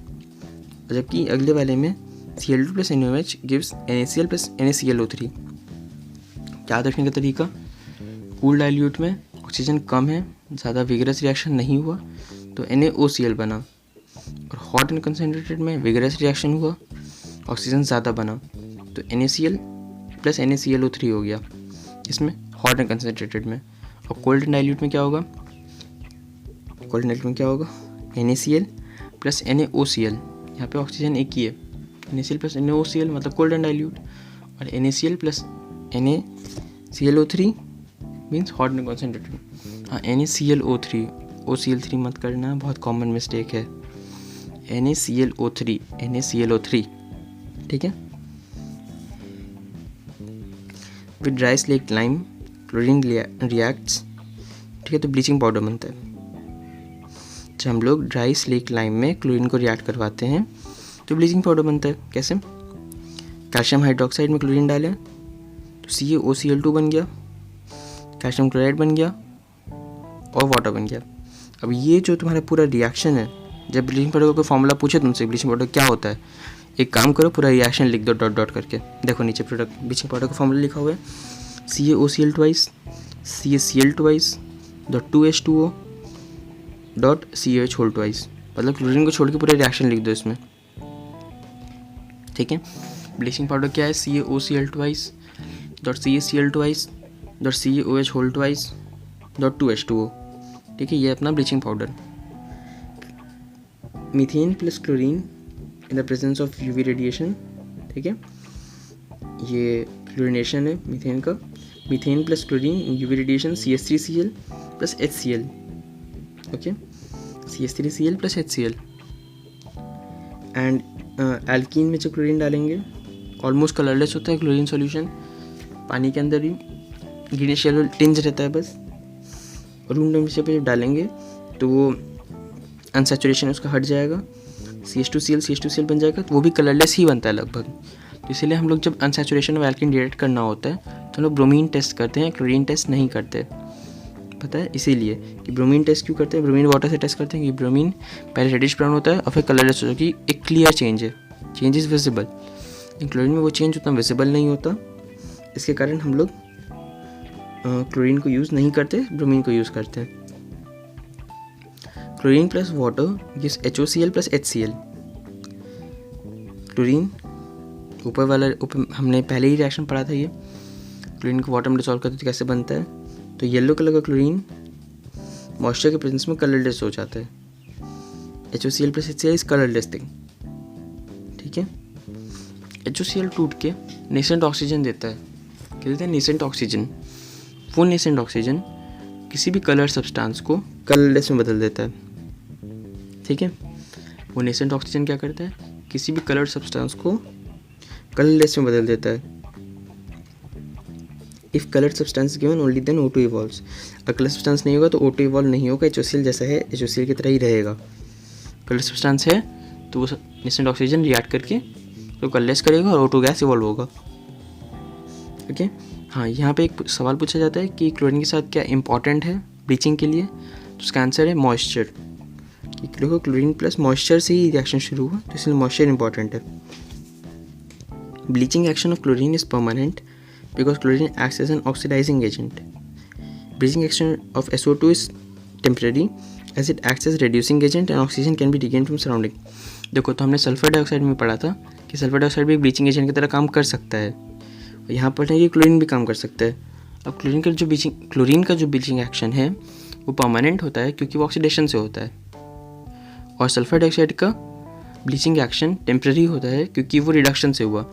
जबकि अगले वाले में Cl2 plus NaOH gives NaCl plus NaClO3। याद रखने का तरीका, कूल डाइल्यूट में ऑक्सीजन कम है, ज़्यादा विगरस रिएक्शन नहीं हुआ तो NaOCl बना, और हॉट एंड कंसनट्रेटेड में विगरस रिएक्शन हुआ, ऑक्सीजन ज़्यादा बना तो NaCl प्लस NaClO3 हो गया इसमें, हॉट एंड कंसनट्रेटेड में। और कोल्ड डाइल्यूट में क्या होगा, कोल्ड डाइल्यूट में क्या होगा, NaCl प्लस NaOCl, यहाँ पे ऑक्सीजन एक ही है, NaCl प्लस NaOCl मतलब कोल्ड एंड डाइल्यूट, और NaCl plus NaClO3 means hot and concentrated. हाँ, NaClO3, OCl3 मत करना, बहुत कॉमन मिस्टेक है, NaClO3, ठीक है। With dry slaked lime chlorine reacts, ठीक है, तो ब्लीचिंग पाउडर बनता है। जब हम लोग ड्राई स्लेक्ट लाइम में क्लोरीन को रिएक्ट करवाते हैं तो ब्लीचिंग पाउडर बनता है। कैसे, कैल्शियम हाइड्रोक्साइड में क्लोरीन डालें तो CaOCl2 बन गया, कैल्शियम क्लोराइड बन गया और वाटर बन गया। अब ये जो तुम्हारा पूरा रिएक्शन है, जब ब्लीचिंग पाउडर का कोई फॉर्मूला पूछे तुमसे ब्लीचिंग पाउडर क्या होता है, एक काम करो पूरा रिएक्शन लिख दो डॉट डॉट करके। देखो नीचे प्रोडक्ट ब्लीचिंग पाउडर का फॉर्मूला लिखा हुआ है CaOCl twice CaCl twice .2H2O .CaOH whole twice, मतलब क्लोरीन को छोड़ के पूरा रिएक्शन लिख दो इसमें, ठीक है। ब्लीचिंग पाउडर क्या है, CaOCl twice .CaCl twice .CaOH whole twice .2H2O, ठीक है, ये अपना bleaching powder. Methane plus chlorine in the presence of UV radiation, ठीक है, ये क्लोरीनेशन है मीथेन का। Methane plus chlorine in UV radiation CH3Cl plus HCl, okay, CH3Cl plus HCl। And alkene में जो क्लोरीन डालेंगे ऑलमोस्ट कलरलेस होता है क्लोरीन सॉल्यूशन, पानी के अंदर ही ग्रीनिश येलो टिंज रहता है बस। रूम टेम्परेचर पे जब डालेंगे तो वो अनसैचुरेशन उसका हट जाएगा, CH2Cl बन जाएगा, तो वो भी कलरलेस ही बनता है लगभग। तो इसीलिए हम लोग जब अनसैचुरेशन ऑफ एल्कीन डिटेक्ट करना होता है तो हम लोग ब्रोमीन टेस्ट करते हैं, क्लोरीन टेस्ट नहीं करते, पता है इसीलिए कि ब्रोमीन टेस्ट क्यों करते हैं, ब्रोमीन वाटर से टेस्ट करते हैं कि ब्रोमीन पहले रेडिश ब्राउन होता है और फिर कलरलेस होता है, कि एक क्लियर चेंज है, चेंज इज़ विजिबल। लेकिन क्लोरीन में वो चेंज उतना विजिबल नहीं होता, इसके कारण हम लोग क्लोरीन को यूज़ नहीं करते, ब्रोमीन को यूज़ करते हैं। Chlorine plus water gives HOCl plus HCl। Chlorine ऊपर हमने पहले ही रिएक्शन पढ़ा था, ये क्लोरीन को वाटर में डिसॉल्व करते तो कैसे बनता है, तो येलो कलर का क्लोरीन मॉइस्चर के प्रेजेंस में कलरलेस हो जाता है। HOCl plus HCl is colourless thing, ठीक है। HOCl टूट के नेसेंट ऑक्सीजन देता है, क्या देता है, नेसेंट ऑक्सीजन। वो नेसेंट ऑक्सीजन किसी भी कलर सब्सटेंस को कलरलेस में बदल देता है, ठीक है। वो नेसेंट ऑक्सीजन क्या करता है, किसी भी कलर सब्सटेंस को कलरलेस में बदल देता है। If colour substance given only then O2 evolves. अगर कलर सब्सटेंस नहीं होगा तो O2 इवॉल्व नहीं होगा, HOCl जैसा है HOCl की तरह ही रहेगा। कलर सब्सटेंस है तो वो नेसेंट ऑक्सीजन रिएक्ट करके तो कलरलेस करेगा और O2 गैस इवॉल्व होगा, ओके। हाँ, यहाँ पे एक सवाल पूछा जाता है कि क्लोरीन के साथ क्या इंपॉर्टेंट है ब्लीचिंग के लिए, तो उसका आंसर है मॉइस्चर। क्लोरीन प्लस मॉइस्चर से ही रिएक्शन शुरू हुआ, तो इसलिए मॉइस्चर इंपॉर्टेंट है। Bleaching action of chlorine is permanent because chlorine acts as an oxidizing agent. Bleaching action of SO2 is temporary as it acts as reducing agent and oxygen can be regained from surrounding. देखो, तो हमने सल्फर डाइऑक्साइड में पढ़ा था कि सल्फर डाइऑक्साइड भी एक ब्लीचिंग एजेंट की तरह काम कर सकता है, और यहाँ पर कि क्लोरीन भी काम कर सकता है. अब क्लोरीन का जो ब्लीचिंग एक्शन है वो परमानेंट होता है क्योंकि वो ऑक्सीडेशन से होता है, और सल्फर डाइऑक्साइड का ब्लीचिंग एक्शन टेम्प्रेरी होता है क्योंकि वो रिडक्शन से हुआ.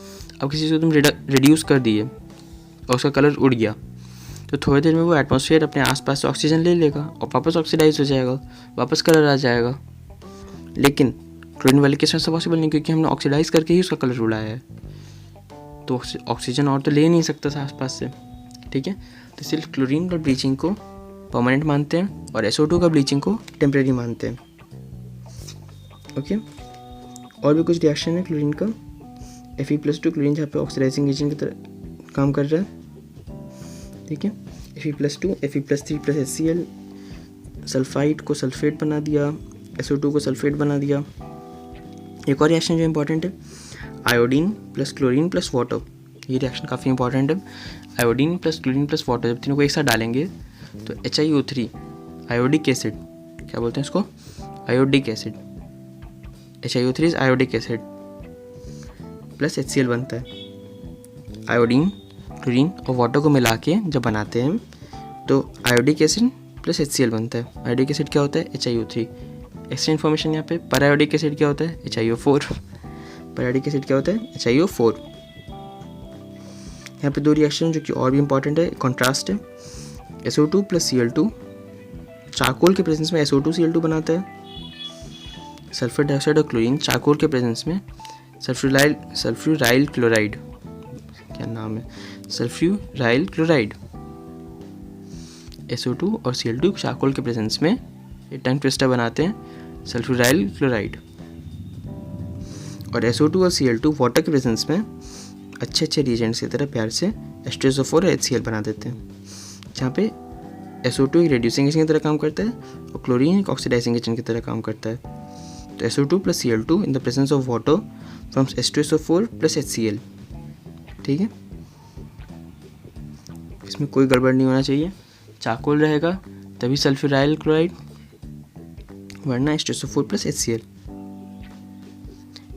अब किसी से तुम रिड्यूस कर दिए और उसका कलर उड़ गया तो थोड़ी देर में वो एटमॉस्फेयर अपने आसपास से ऑक्सीजन ले लेगा और वापस ऑक्सीडाइज हो जाएगा, वापस कलर आ जाएगा. लेकिन क्लोरीन वाले केस में सब पॉसिबल नहीं क्योंकि हमने ऑक्सीडाइज करके ही उसका कलर उड़ाया है, तो ऑक्सीजन और तो ले नहीं सकता था आसपास से. ठीक है, तो सिर्फ क्लोरीन का ब्लीचिंग को परमानेंट मानते हैं और SO2 का ब्लीचिंग को टेम्प्रेरी मानते हैं. ओके, और भी कुछ रिएक्शन है क्लोरीन का. Fe+2 क्लोरीन जहाँ पे ऑक्सीडाइजिंग एजेंट की तरह काम कर रहा है. ठीक है, Fe+2 Fe+3 + HCl सल्फाइड को सल्फेट बना दिया, SO2 को सल्फेट बना दिया. एक और रिएक्शन जो इंपॉर्टेंट है, iodine plus chlorine plus water. ये रिएक्शन काफ़ी इंपॉर्टेंट है. Iodine plus chlorine plus water जब तीनों को एक साथ डालेंगे तो HiO3 आयोडिक एसिड, क्या बोलते हैं इसको, iodic acid. HiO3 is iodic acid plus HCl बनता है. आयोडीन, क्लोरीन और वाटर को मिला के जब बनाते हैं तो आयोडिक एसिड प्लस HCl बनता है. आयोडिक एसिड क्या होता है, HiO3. एक्स्ट्रा इन्फॉर्मेशन यहाँ पे, पैरायोडिक एसिड क्या होता है, HiO4. पैरायोडिक एसिड क्या होता है, HiO4. यहाँ पे दो रिएक्शन जो कि और भी इंपॉर्टेंट है, कॉन्ट्रास्ट है. SO2 + Cl2 चारकोल के प्रेजेंस में SO2 Cl2 बनाता है. सल्फर डाइऑक्साइड और क्लोरीन चारकोल के प्रेजेंस में सल्फ्यूराइल क्लोराइड, क्या नाम है, सल्फ्यूराइल क्लोराइड. SO2 और Cl2 चारकोल के प्रेजेंस में ये टंग ट्विस्टर बनाते हैं, सल्फ्यूराइल क्लोराइड. और SO2 और Cl2 वाटर के प्रेजेंस में अच्छे रिएजेंट्स की तरह प्यार से H2SO4 और HCl बना देते हैं, जहाँ पे SO2 एक रेड्यूसिंग एजेंट की तरह काम करता है और क्लोरीन एक ऑक्सीडाइजिंग एजेंट की तरह काम करता है. तो SO2 + Cl2 in the presence of water forms H2SO4 + HCl. ठीक है, इसमें कोई गड़बड़ नहीं होना चाहिए. चारकोल रहेगा तभी सल्फ्यूराइल क्लोराइड, वरना H2SO4 + HCl.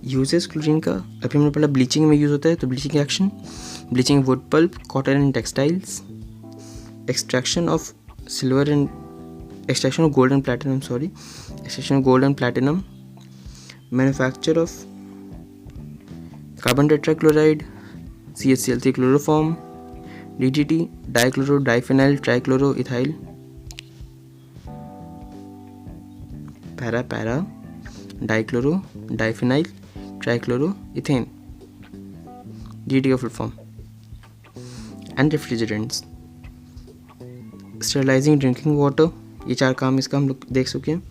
यूजेस क्लोरीन का अभी हमने पढ़ा ब्लीचिंग में यूज़ होता है. तो bleaching action, bleaching wood pulp, cotton and textiles, extraction of gold and platinum, manufacture of carbon tetrachloride, CaCl3 chloroform, DDT dichloro diphenyl trichloro ethyl, para dichloro diphenyl trichloro ethane, DDT का full form. And refrigerants, sterilising drinking water. ये चार काम इसका हम लोग देख चुके हैं.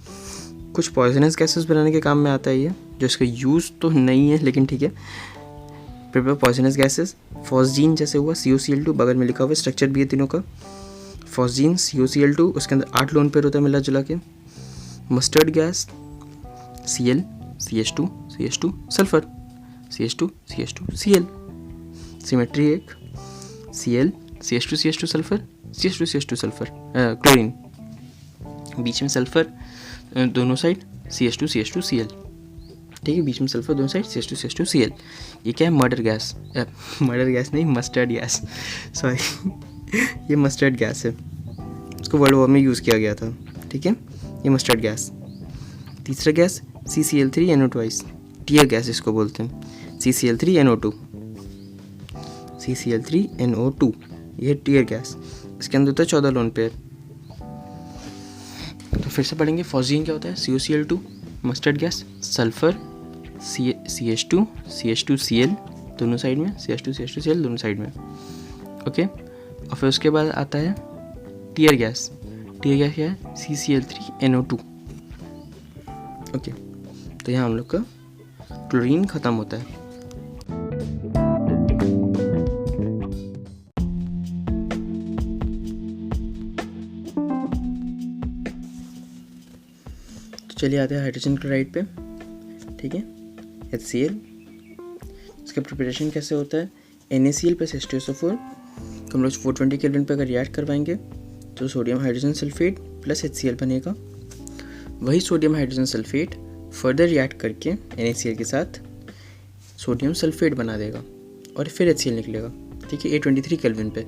कुछ पॉइजनस गैसेस बनाने के काम में आता है ये, जो इसका यूज़ तो नहीं है लेकिन ठीक है. प्रिपेयर पॉइजनस गैसेस, फॉस्जीन जैसे हुआ COCl2, बगल में लिखा हुआ स्ट्रक्चर भी है तीनों का. फॉस्जीन COCl2, उसके अंदर 8 लोन पेयर होता है मिला जुला के. Mustard gas Cl CH2 sulphur, CH2 Cl. Symmetry एक Cl CH2 sulphur, CH2 sulphur chlorine, बीच में सल्फर दोनों साइड CH2 Cl. ठीक है, बीच में सल्फर दोनों साइड CH2 Cl. ये क्या है, मर्डर गैस नहीं, मस्टर्ड गैस, सॉरी ये मस्टर्ड गैस है, इसको वर्ल्ड वॉर में यूज़ किया गया था. ठीक है, ये मस्टर्ड गैस. तीसरा गैस CCl3NO2, टीयर गैस इसको बोलते हैं, CCl3NO2, ये टीयर गैस. इसके अंदर होता है 14 लोन पेयर. तो फिर से पढ़ेंगे, फॉस्जीन क्या होता है, COCl2 mustard gas, sulphur CH2 Cl दोनों साइड में, CH2 Cl दोनों साइड में. ओके, और फिर उसके बाद आता है टीयर गैस क्या है, CCl3NO2. ओके, तो यहाँ हम लोग का क्लोरीन ख़त्म होता है. तो चलिए आते हैं हाइड्रोजन क्लोराइड पे. ठीक है, HCl इसका प्रिपरेशन कैसे होता है, NaCl प्लस H2SO4 तो हम लोग 420 केल्विन पर अगर रिएक्ट करवाएंगे तो sodium hydrogen sulphate plus HCl बनेगा। वही sodium hydrogen sulphate further react करके NaCl के साथ सोडियम सल्फेट बना देगा और फिर HCl निकलेगा, ठीक है, 823 केल्विन पे।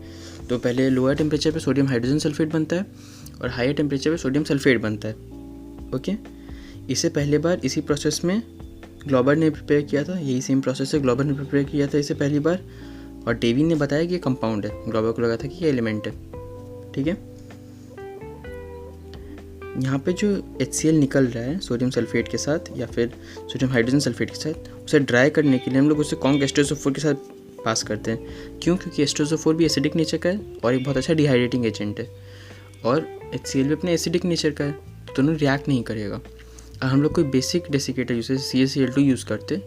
तो पहले लोअर टेम्परेचर पे सोडियम हाइड्रोजन सल्फेट बनता है और हायर टेम्परेचर पे सोडियम सल्फेट बनता है। ओके, इसे पहले बार इसी प्रोसेस में ग्लोबर ने प्रिपेयर किया था, यही सेम प्रोसेस है, ग्लोबर ने प्रिपेयर किया था इसे पहली बार, और डेवी ने बताया कि ये कंपाउंड है, ग्लोबर को लगा था कि ये एलिमेंट है, ठीक है। यहाँ पे जो HCl निकल रहा है सोडियम सल्फेट के साथ या फिर सोडियम हाइड्रोजन सल्फेट के साथ, उसे ड्राई करने के लिए हम लोग उसे कॉन्क H2SO4 के साथ पास करते हैं। क्यों? क्योंकि H2SO4 भी एसिडिक नेचर का है और एक बहुत अच्छा डिहाइड्रेटिंग एजेंट है, और HCl भी अपने एसिडिक नेचर का है, तो दोनों रिएक्ट नहीं करेगा। और हम लोग कोई बेसिक डेसिकेटर जैसे CaCl2 यूज़ करते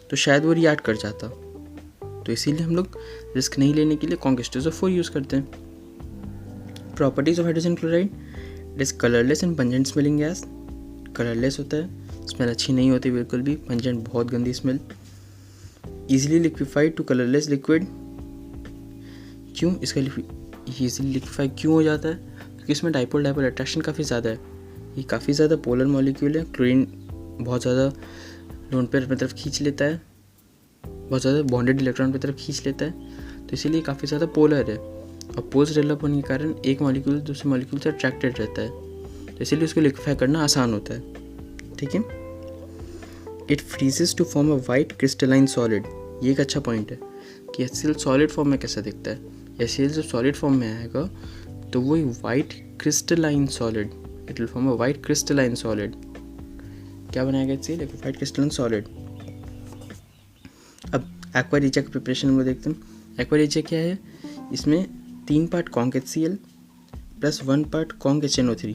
तो शायद वो रिएक्ट कर जाता, तो इसीलिए हम लोग रिस्क नहीं लेने के लिए कॉन्क H2SO4 यूज़ करते हैं। Properties of hydrogen chloride, it is colourless and pungent smelling gas. Colourless होता है, स्मेल अच्छी नहीं होती बिल्कुल भी, पंजेंट बहुत गंदी smell. Easily liquefied to colourless liquid. क्यों इसका ईजिली लिक्विफाई क्यों हो जाता है? क्योंकि इसमें डाइपोल डाइपोल अट्रैक्शन काफ़ी ज़्यादा है, ये काफ़ी ज़्यादा पोलर मॉलिक्यूल है। क्लोरीन बहुत ज़्यादा लोन पेयर अपनी तरफ खींच लेता है, बहुत ज़्यादा बॉन्डेड इलेक्ट्रॉन की तरफ खींच लेता है, तो इसीलिए काफ़ी ज़्यादा पोलर है, और पोल्स डेवलप होने के कारण एक मॉलिक्यूल दूसरे मॉलिक्यूल से अट्रैक्टेड रहता है, तो इसीलिए उसको लिक्विफाई करना आसान होता है, ठीक है। It freezes to form a white crystalline solid. ये एक अच्छा पॉइंट है कि HCl सॉलिड फॉर्म में कैसा दिखता है। HCl जब सॉलिड फॉर्म में आएगा तो वो white crystalline solid, it will form a white crystalline solid. क्या बनाएगा HCl? एक वाइट क्रिस्टलाइन सॉलिड। अब एक्वा रिएक्शन का प्रिपरेशन हम लोग देखते हैं। एक्वा रिएक्शन क्या है? इसमें 3 part conc HCl plus 1 part conc HNO3,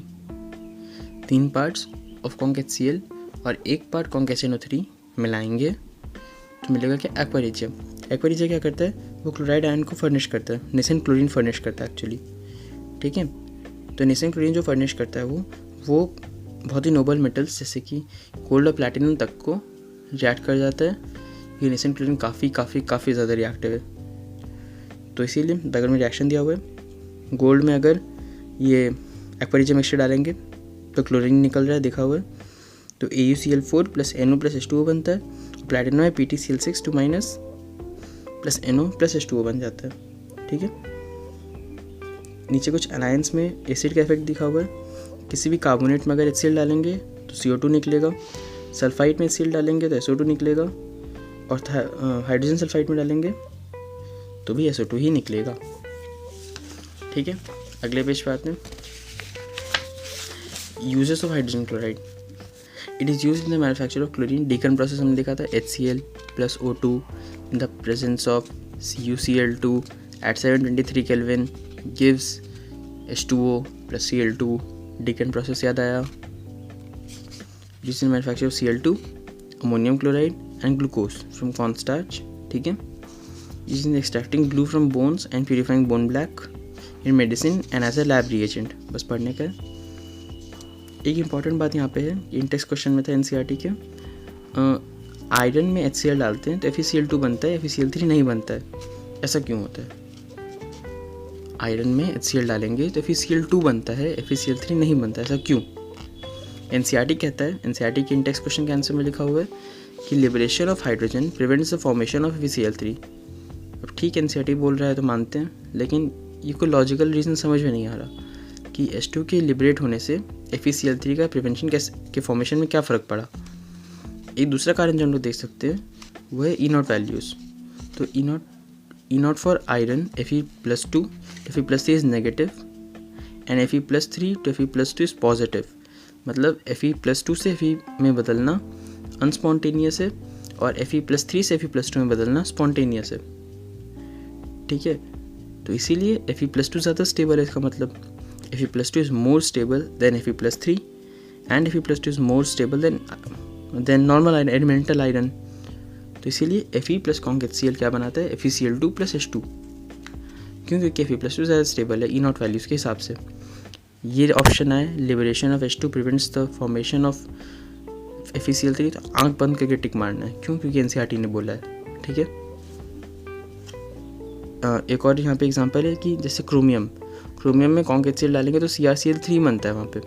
3 parts of conc HCl और 1 पार्ट कॉन्क HNO3 मिलाएंगे तो मिलेगा क्या? Aqua reaction. एक्वा रिएक्शन क्या करता है? वो क्लोराइड आयन को फर्निश करता है, नेसेंट क्लोरीन फर्निश करता है एक्चुअली, ठीक है। तो नेसेंट क्लोरीन जो फर्निश करता है वो बहुत ही नोबल मेटल्स जैसे कि गोल्ड और प्लैटिनम तक को रिएक्ट कर जाता है। ये नेसेंट क्लोरीन काफ़ी ज़्यादा रिएक्टिव है, तो इसीलिए बगल में रिएक्शन दिया हुआ है। गोल्ड में अगर ये एक्वा रिएक्शन मिक्सचर डालेंगे तो क्लोरीन निकल रहा है, देखा हुआ है, तो AuCl4 plus NO plus H2O बनता है। प्लैटिनम में PtCl6 2 minus plus NO plus H2O बन जाता है, ठीक है। नीचे कुछ अलायंस में एसिड का इफेक्ट दिखा हुआ है। किसी भी कार्बोनेट में अगर HCl डालेंगे तो CO2 निकलेगा, सल्फाइड में HCl डालेंगे तो SO2 निकलेगा, और हाइड्रोजन सल्फाइड में डालेंगे तो भी SO2 ही निकलेगा, ठीक है। अगले पेज पे आते हैं। Uses of hydrogen chloride, it is use in the manufacture of chlorine. Deacon process हमने देखा था, HCl प्लस O2 इन द प्रेजेंस ऑफ CuCl2 at 723 Kelvin gives H2O plus Cl2। Deacon process याद आया। Use in manufacture of Cl2, ammonium chloride and glucose from corn starch, ठीक है। Use in extracting glue from bones and purifying bone black in medicine and as a lab reagent. बस पढ़ने का। एक इम्पॉर्टेंट बात यहाँ पे है, इंडेक्स क्वेश्चन में था NCERT के, आयरन में HCl डालते हैं तो FeCl2 बनता है, FeCl3 नहीं बनता है। ऐसा क्यों होता है? आयरन में HCl डालेंगे तो FeCl2 बनता है, FeCl3 नहीं बनता, ऐसा क्यों? NCERT कहता है, NCERT के इंडेक्स क्वेश्चन के आंसर में लिखा हुआ है कि liberation of hydrogen prevents the formation of FeCl3। अब ठीक है, NCERT बोल रहा है तो मानते हैं, लेकिन ये कोई लॉजिकल रीज़न समझ में नहीं आ रहा कि H2 के लिबरेट होने से FeCl3 का प्रिवेंशन के फॉर्मेशन में क्या फ़र्क पड़ा। एक दूसरा कारण जो हम लोग देख सकते हैं वो है E0 वैल्यूज़। तो E0 for iron Fe+2 to Fe+3 is negative and Fe+3 to Fe+2 is positive. मतलब Fe+2 से Fe में बदलना अनस्पॉन्टेनियस है और Fe+3 से Fe+2 में बदलना स्पॉन्टेनियस है, ठीक है। तो इसीलिए Fe+2 ज़्यादा स्टेबल है, इसका मतलब Fe+2 is more stable then Fe+3 and Fe+2 is more stable then normal iron, elemental iron. तो इसीलिए Fe प्लस कॉन्क HCl क्या बनाता है? FeCl2 plus H2। क्यों? क्योंकि Fe+2 ज़्यादा स्टेबल है E0 वैल्यूज़ के हिसाब से। ये ऑप्शन आए, liberation of H2 prevents the formation of FeCl3, तो आंख बंद करके टिक मारना है। क्यों? क्योंकि NCERT ने बोला है, ठीक है। एक और यहाँ पे एग्जांपल है कि जैसे क्रोमियम में कॉन्क HCl डालेंगे तो CrCl3 बनता है वहाँ पे,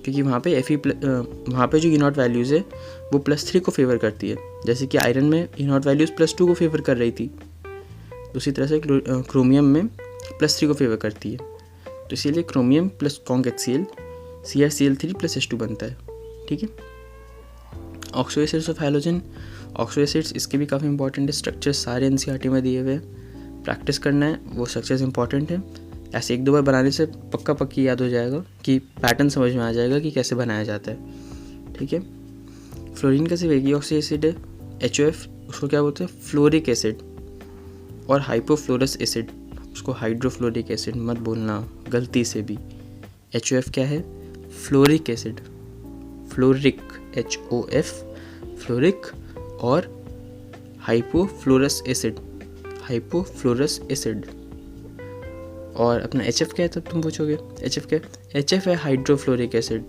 क्योंकि वहाँ पे वहाँ पे जो E0 वैल्यूज़ है वो +3 को फेवर करती है, जैसे कि आयरन में E0 वैल्यूज़ +2 को फेवर कर रही थी, उसी तरह से क्रोमियम में +3 को फेवर करती है, तो इसीलिए chromium plus conc HCl CrCl3 + H2 बनता है। ठीक है। Oxo acids of halogen, oxo acids इसके भी काफ़ी इंपॉर्टेंट है, स्ट्रक्चर्स सारे NCERT में दिए हुए हैं, प्रैक्टिस करना है, वो स्ट्रक्चर्स इंपॉर्टेंट है, ऐसे 1-2 बार बनाने से पक्की याद हो जाएगा कि पैटर्न समझ में आ जाएगा कि कैसे बनाया जाता है। ठीक है। फ्लोरीन का सिर्फ एक ही ऑक्सो एसिड है HOF, उसको क्या बोलते हैं फ्लोरिक एसिड, और हाइपोफ्लोरस एसिड उसको हाइड्रोफ्लोरिक एसिड मत बोलना गलती से भी। HOF क्या है fluoric acid, fluoric HOF fluoric, और हाइपोफ्लोरस एसिड, और अपना HF क्या है तब तुम पूछोगे HF क्या है, HF है हाइड्रोफ्लोरिक एसिड,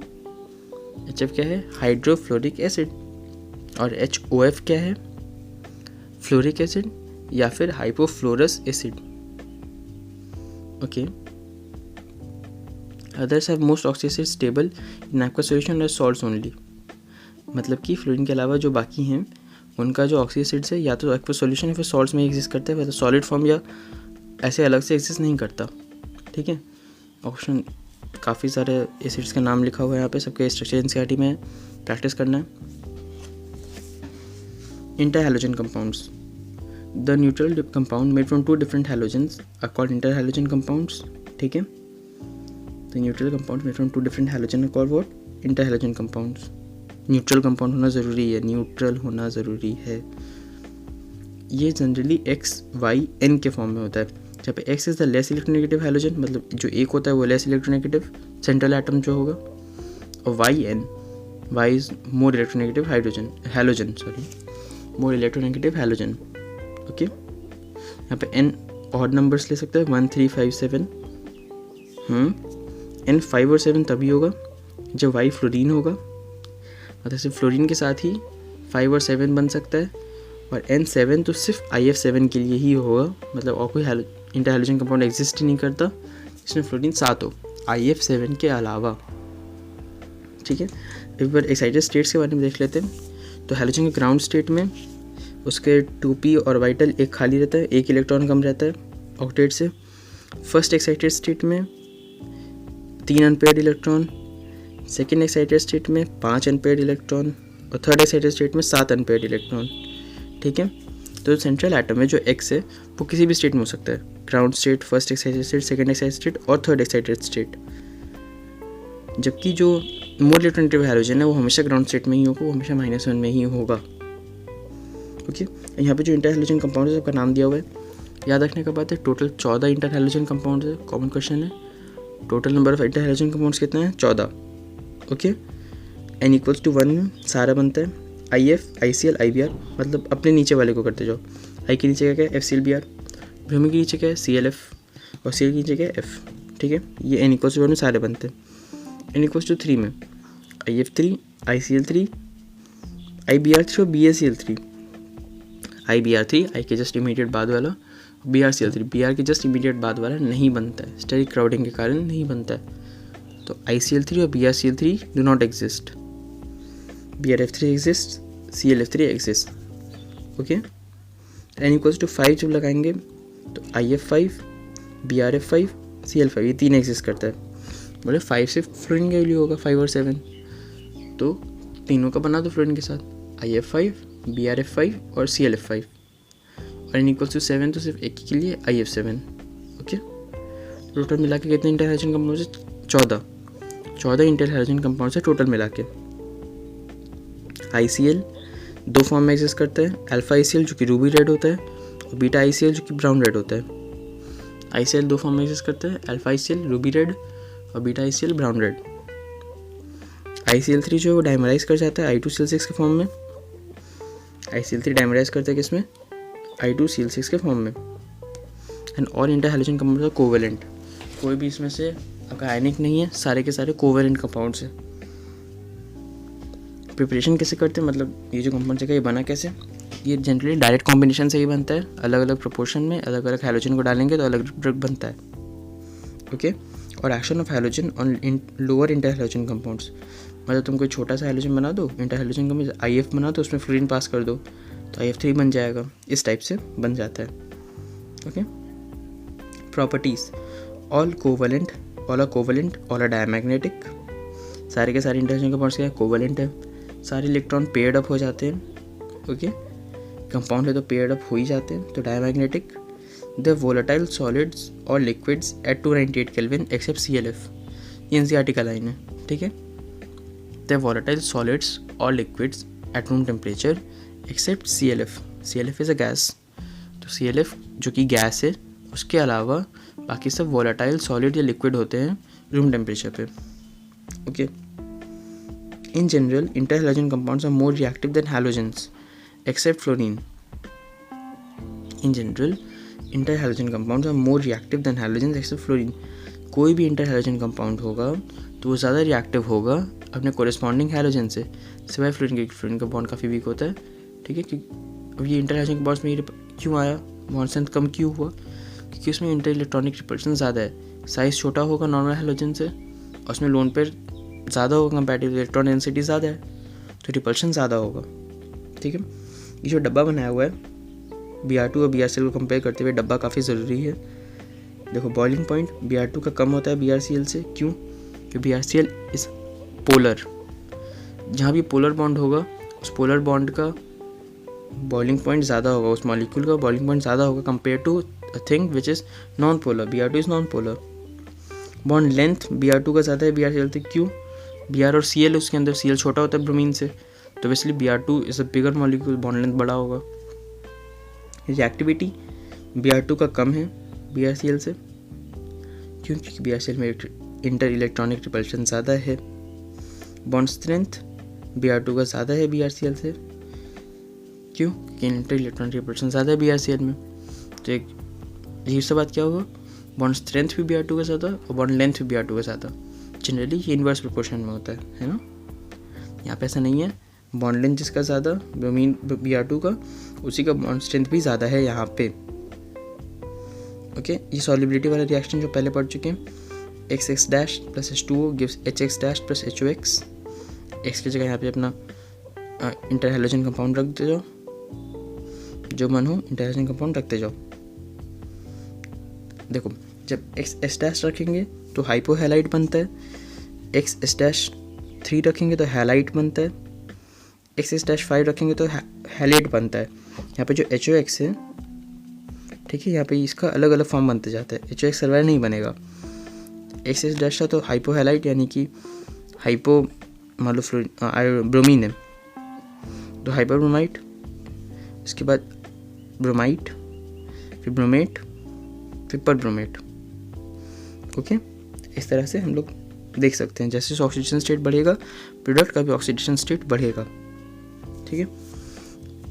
HF क्या है हाइड्रोफ्लोरिक एसिड, और HOF क्या है फ्लोरिक एसिड या फिर hypofluorous acid. Okay. Others have most oxy acid stable in aqua solution और सॉल्ट्स ओनली, मतलब कि फ्लोरीन के अलावा जो बाकी हैं उनका जो ऑक्सी एसिड्स है या तो एक्वा सॉल्यूशन या फिर सॉल्ट्स में एग्जिस्ट करता है, तो सॉलिड फॉर्म या ऐसे अलग से एग्जिस्ट नहीं करता। ठीक है। ऑप्शन काफ़ी सारे एसिड्स का नाम लिखा हुआ है यहाँ पे, सबके स्ट्रक्चर NCERT में प्रैक्टिस करना है। Interhalogen compounds, the neutral compound made from 2 different halogens are called interhalogen compounds. ठीक है। The neutral compound made from 2 different halogen are called what interhalogen compounds. Neutral compound होना ज़रूरी है, ये जनरली XYN के फॉर्म में होता है, जहाँ पे X is the less electronegative halogen, मतलब जो एक होता है वो लेस इलेक्ट्रोनेगेटिव सेंट्रल एटम जो होगा, और Y is more electronegative more electronegative halogen. Okay. यहाँ पे N ऑड नंबर्स ले सकते हैं 1, 3, 5, 7। N 5 और 7 तभी होगा जब Y फ्लोरीन होगा, मतलब सिर्फ फ्लोरीन के साथ ही 5 और 7 बन सकता है, और N7 तो सिर्फ IF7 के लिए ही होगा, मतलब और कोई इंटरहैलोजन कंपाउंड एग्जिस्ट ही नहीं करता जिसमें फ्लोरीन 7 हो IF7 के अलावा। ठीक है। एक बार एक्साइटेड स्टेट्स के बारे में देख लेते हैं। तो हैलोजन के ग्राउंड स्टेट में उसके 2p ऑर्बिटल एक खाली रहता है, एक इलेक्ट्रॉन कम रहता है ऑक्टेट से। फर्स्ट एक्साइटेड स्टेट में 3 unpaired electron, second excited state में 5 अनपेयर्ड इलेक्ट्रॉन, और थर्ड एक्साइटेड स्टेट में 7 अनपेयर्ड इलेक्ट्रॉन। ठीक है। तो सेंट्रल एटम में जो X है वो किसी भी स्टेट में हो सकता है, ground state, first excited state, second excited state और थर्ड एक्साइटेड स्टेट, जबकि जो मोर इलेक्ट्रोनेगेटिव हैलोजन है वो हमेशा ग्राउंड स्टेट में ही होगा, वो हमेशा -1 में ही होगा। ओके। यहाँ पे जो इंटरहैलोजन कंपाउंड है सबका नाम दिया हुआ है, याद रखने का बात है टोटल 14 इंटरहैलोजन कंपाउंड है, कॉमन क्वेश्चन है। Total number of interhalogen compounds कितना है 14। ओके। N = 1 में सारा बनता है IF, ICl, IBr, मतलब अपने नीचे वाले को करते जाओ। I के नीचे क्या है FCl, Br, ब्रोमीन के नीचे क्या है ClF, और Cl के नीचे क्या है F। ठीक है। ये N = 1 में सारे बनते हैं। N = 3 में IF3, ICl3, IBr3 और BaCl3। IBr3 I के जस्ट इमीडिएट बाद वाला, BrCl3 Br के जस्ट इमीडिएट बाद वाला नहीं बनता है, स्टेरिक क्राउडिंग के कारण नहीं बनता है। तो ICl3 और BrCl3 do not exist, BrF3 exist, ClF3 exist. Okay. N = 5 जब लगाएंगे तो IF5, BrF5, Cl5 ये 3 एग्जिस्ट करता है, बोले 5 से फ्लोरीन का वैल्यू होगा 5 और 7, तो तीनों का बना दो फ्लोरीन के साथ IF5, BrF5 और ClF5, और N = 7 तो सिर्फ एक के लिए IF7। ओके। टोटल मिला के कितने इंटरहैलोजन कंपाउंड है 14 इंटरहैलोजन कंपाउंड है टोटल मिला के। ICl 2 फॉर्म में एग्जिस्ट करता है, अल्फा ICl जो कि रूबी रेड होता है, और बीटा ICl जो कि ब्राउन रेड होता है। ICl 2 फॉर्म में एग्जिस्ट करता है, अल्फा ICl रूबी रेड और beta ICl brown red. ICl3 जो है वो डाइमराइज कर जाता है I2Cl6 के फॉर्म में। ICl3 डाइमराइज करता है किसमें I2Cl6 के फॉर्म में। And all interhalogen compounds are covalent, कोई भी इसमें से आपका आयनिक नहीं है, सारे के सारे कोवेलेंट कंपाउंड्स हैं। प्रिपरेशन कैसे करते हैं, मतलब ये जो कंपाउंड है ये बना कैसे, ये जनरली डायरेक्ट कॉम्बिनेशन से ही बनता है, अलग अलग प्रोपोर्शन में अलग अलग हैलोजन को डालेंगे तो अलग ड्रग बनता है। ओके, और action of halogen on lower inter halogen compounds, मतलब तुम कोई छोटा सा हैलोजन बना दो, इंटर हैलोजन कंपाउंड IF बना दो, उसमें फ्लोरीन पास कर दो तो IF3 बन जाएगा, इस टाइप से बन जाता है। Okay, properties, all covalent, all are covalent, all are diamagnetic, सारे के सारे इंटर हैलोजन कंपाउंड्स क्या है, कोवलेंट है, सारे इलेक्ट्रॉन पेयर्ड अप हो जाते हैं। ओके, कंपाउंड है तो पेयर्ड अप हो ही जाते हैं, तो डायमैग्नेटिक। द वोलेटाइल सॉलिड्स और liquids at 298 kelvin except CLF, ये NCERT का लाइन है, ठीक है। द वोलेटाइल सॉलिड्स और liquids at room temperature except CLF, CLF is a gas, तो CLF जो कि गैस है, उसके अलावा बाकी सब वोलेटाइल सॉलिड या लिक्विड होते हैं रूम टेम्परेचर पे। Okay, in general interhalogen compounds are more reactive than halogens except fluorine. In general interhalogen compounds are more reactive than halogens except fluorine. कोई भी इंटर हैलोजन कंपाउंड होगा तो वो ज़्यादा रिएक्टिव होगा अपने कोरेस्पॉन्डिंग हैलोजन से, सिवाय फ्लोरीन के। फ्लोरीन का बॉन्ड काफ़ी वीक होता है, ठीक है। अब ये इंटर हैलोजन कंपाउंड्स में क्यों आया, बॉन्ड स्ट्रेंथ कम क्यों हुआ, क्योंकि उसमें इंटर इलेक्ट्रॉनिक रिपल्शन ज़्यादा है, साइज़ छोटा होगा नॉर्मल हैलोजन से, और उसमें लोन पेयर ज़्यादा होगा, कंपैरेटिव इलेक्ट्रॉन डेंसिटी ज़्यादा है, तो रिपल्शन ज़्यादा होगा, ठीक है। ये जो डब्बा बनाया हुआ है Br2 और BrCl को कंपेयर करते हुए डब्बा काफ़ी ज़रूरी है। देखो बॉइलिंग पॉइंट Br2 का कम होता है BrCl से, क्यों, क्योंकि BrCl इज़ पोलर, जहाँ भी पोलर बॉन्ड होगा उस पोलर बॉन्ड का बॉइलिंग पॉइंट ज़्यादा होगा, उस मॉलिक्यूल का बॉइलिंग पॉइंट ज़्यादा होगा compare to a thing which is non polar. Br2 is non polar. Bond length Br2 का ज़्यादा है BrCl से, क्यों, Br और Cl उसके अंदर, Cl छोटा होता है ब्रोमीन से, तो इसलिए Br2 is a bigger molecule, bond length बड़ा होगा। रिएक्टिविटी Br2 का कम है BrCl से, क्यों, क्योंकि BrCl में इंटर इलेक्ट्रॉनिक रिपल्शन ज़्यादा है। बॉन्ड स्ट्रेंथ Br2 का ज़्यादा है BrCl से, क्यों, क्योंकि इंटर इलेक्ट्रॉनिक रिपल्शन ज़्यादा है BrCl में। तो एक अजीब सा बात क्या होगा, बॉन्ड स्ट्रेंथ भी Br2 का ज़्यादा और बॉन्ड लेंथ भी Br2 का ज़्यादा। जनरली ये इन्वर्स प्रोपोर्शन में होता है ना, यहाँ पे ऐसा नहीं है। बॉन्ड लेंथ जिसका ज़्यादा ब्रोमीन Br2 का, उसी का बॉन्ड स्ट्रेंथ भी ज़्यादा है यहाँ पे। ओके, ये सॉल्युबिलिटी वाला रिएक्शन जो पहले पढ़ चुके हैं, XX' + H2O gives HX' + HOX। X की जगह यहाँ पे अपना इंटर हैलोजन कंपाउंड रखते जाओ, जो मन हो इंटर हैलोजन कंपाउंड रखते जाओ। देखो जब XS' रखेंगे तो हाइपोहैलाइड बनता है, XS'3 रखेंगे तो हैलाइट बनता है, XS'5 रखेंगे तो हैलेट बनता है। यहाँ पे जो HOX है, ठीक है, यहाँ पे इसका अलग अलग फॉर्म बनते जाता है, HOX सर्वाइव नहीं बनेगा। XS' था तो हाइपोहैलाइट, यानी कि हाइपो मान लो ब्रोमीन है तो हाइपरब्रोमाइट, इसके बाद ब्रोमाइट, फिर ब्रोमेट, फिर परब्रोमेट। ओके, इस तरह से हम लोग देख सकते हैं, जैसे ऑक्सीडेशन स्टेट बढ़ेगा प्रोडक्ट का भी ऑक्सीडेशन स्टेट बढ़ेगा, ठीक है।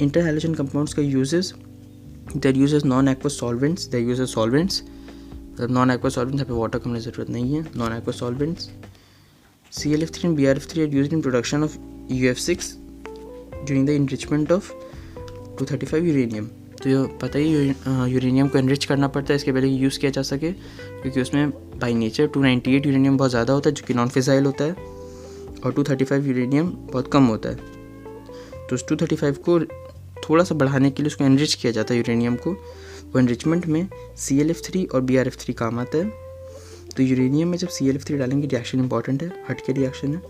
इंटर हैलोजन कंपाउंड्स का uses, there uses non aqueous solvents, there uses solvents, मतलब नॉन एक्वस सॉल्वेंट्स, यहाँ पे वाटर का हमें ज़रूरत नहीं है, non aqueous solvents. ClF3 and BrF3 are used in production of UF6 during the enrichment of 235 uranium. तो ये पता ही यूरेनियम को एनरिच करना पड़ता है इसके पहले यूज़ किया जा सके, क्योंकि उसमें बाई नेचर 298 यूरेनियम बहुत ज़्यादा होता है जो कि नॉन फिसाइल होता है, और 235 यूरेनियम बहुत कम होता है। तो उस 235 को थोड़ा सा बढ़ाने के लिए उसको एनरिच किया जाता है यूरेनियम को। वो एनरिचमेंट में ClF3 और BrF3 काम आता है। तो यूरेनियम में जब ClF3 डालेंगे, रिएक्शन इंपॉर्टेंट है, हट के रिएक्शन है।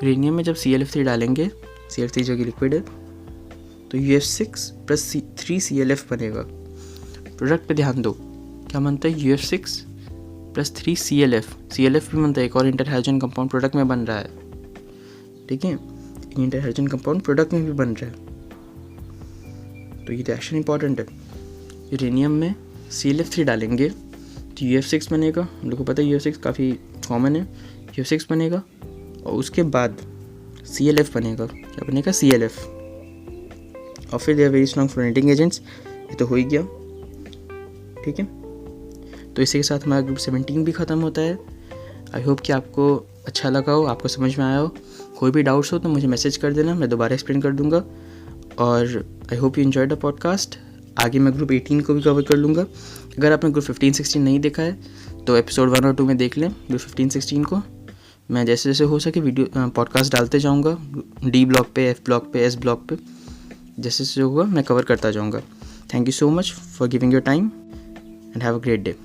यूरेनियम में जब ClF3 डालेंगे, ClF3 जो कि लिक्विड है, तो UF6 + 3ClF बनेगा। प्रोडक्ट पे ध्यान दो, क्या बनता है, UF6 + 3ClF। ClF भी बनता है, एक और इंटर हैलोजन कंपाउंड प्रोडक्ट में बन रहा है, ठीक है। इंटर हैलोजन कंपाउंड प्रोडक्ट में भी बन रहा है, तो ये रिएक्शन इंपॉर्टेंट है। यूरेनियम में ClF3 डालेंगे तो UF6 बनेगा, हम लोग को पता है UF6 काफ़ी कॉमन है, UF6 बनेगा, और उसके बाद ClF बनेगा, क्या बनेगा, ClF, और फिर they are very strong fluorinating agents, ये तो हो ही गया, ठीक है। तो इसी के साथ हमारा ग्रुप 17 भी ख़त्म होता है। आई होप कि आपको अच्छा लगा हो, आपको समझ में आया हो। कोई भी डाउट्स हो तो मुझे मैसेज कर देना, मैं दोबारा एक्सप्लेन कर दूंगा। और I hope you enjoy the podcast. आगे मैं ग्रुप 18 को भी कवर कर लूँगा। अगर आपने ग्रुप 15-16 नहीं देखा है तो एपिसोड 1 और 2 में देख लें ग्रुप 15-16 को। मैं जैसे जैसे हो सके वीडियो पॉडकास्ट डालते जाऊँगा, डी ब्लॉग पे, एफ ब्लॉग पे, एस ब्लॉग पे, जैसे जैसे होगा मैं कवर करता जाऊँगा। Thank you so much for giving your time and have a great day.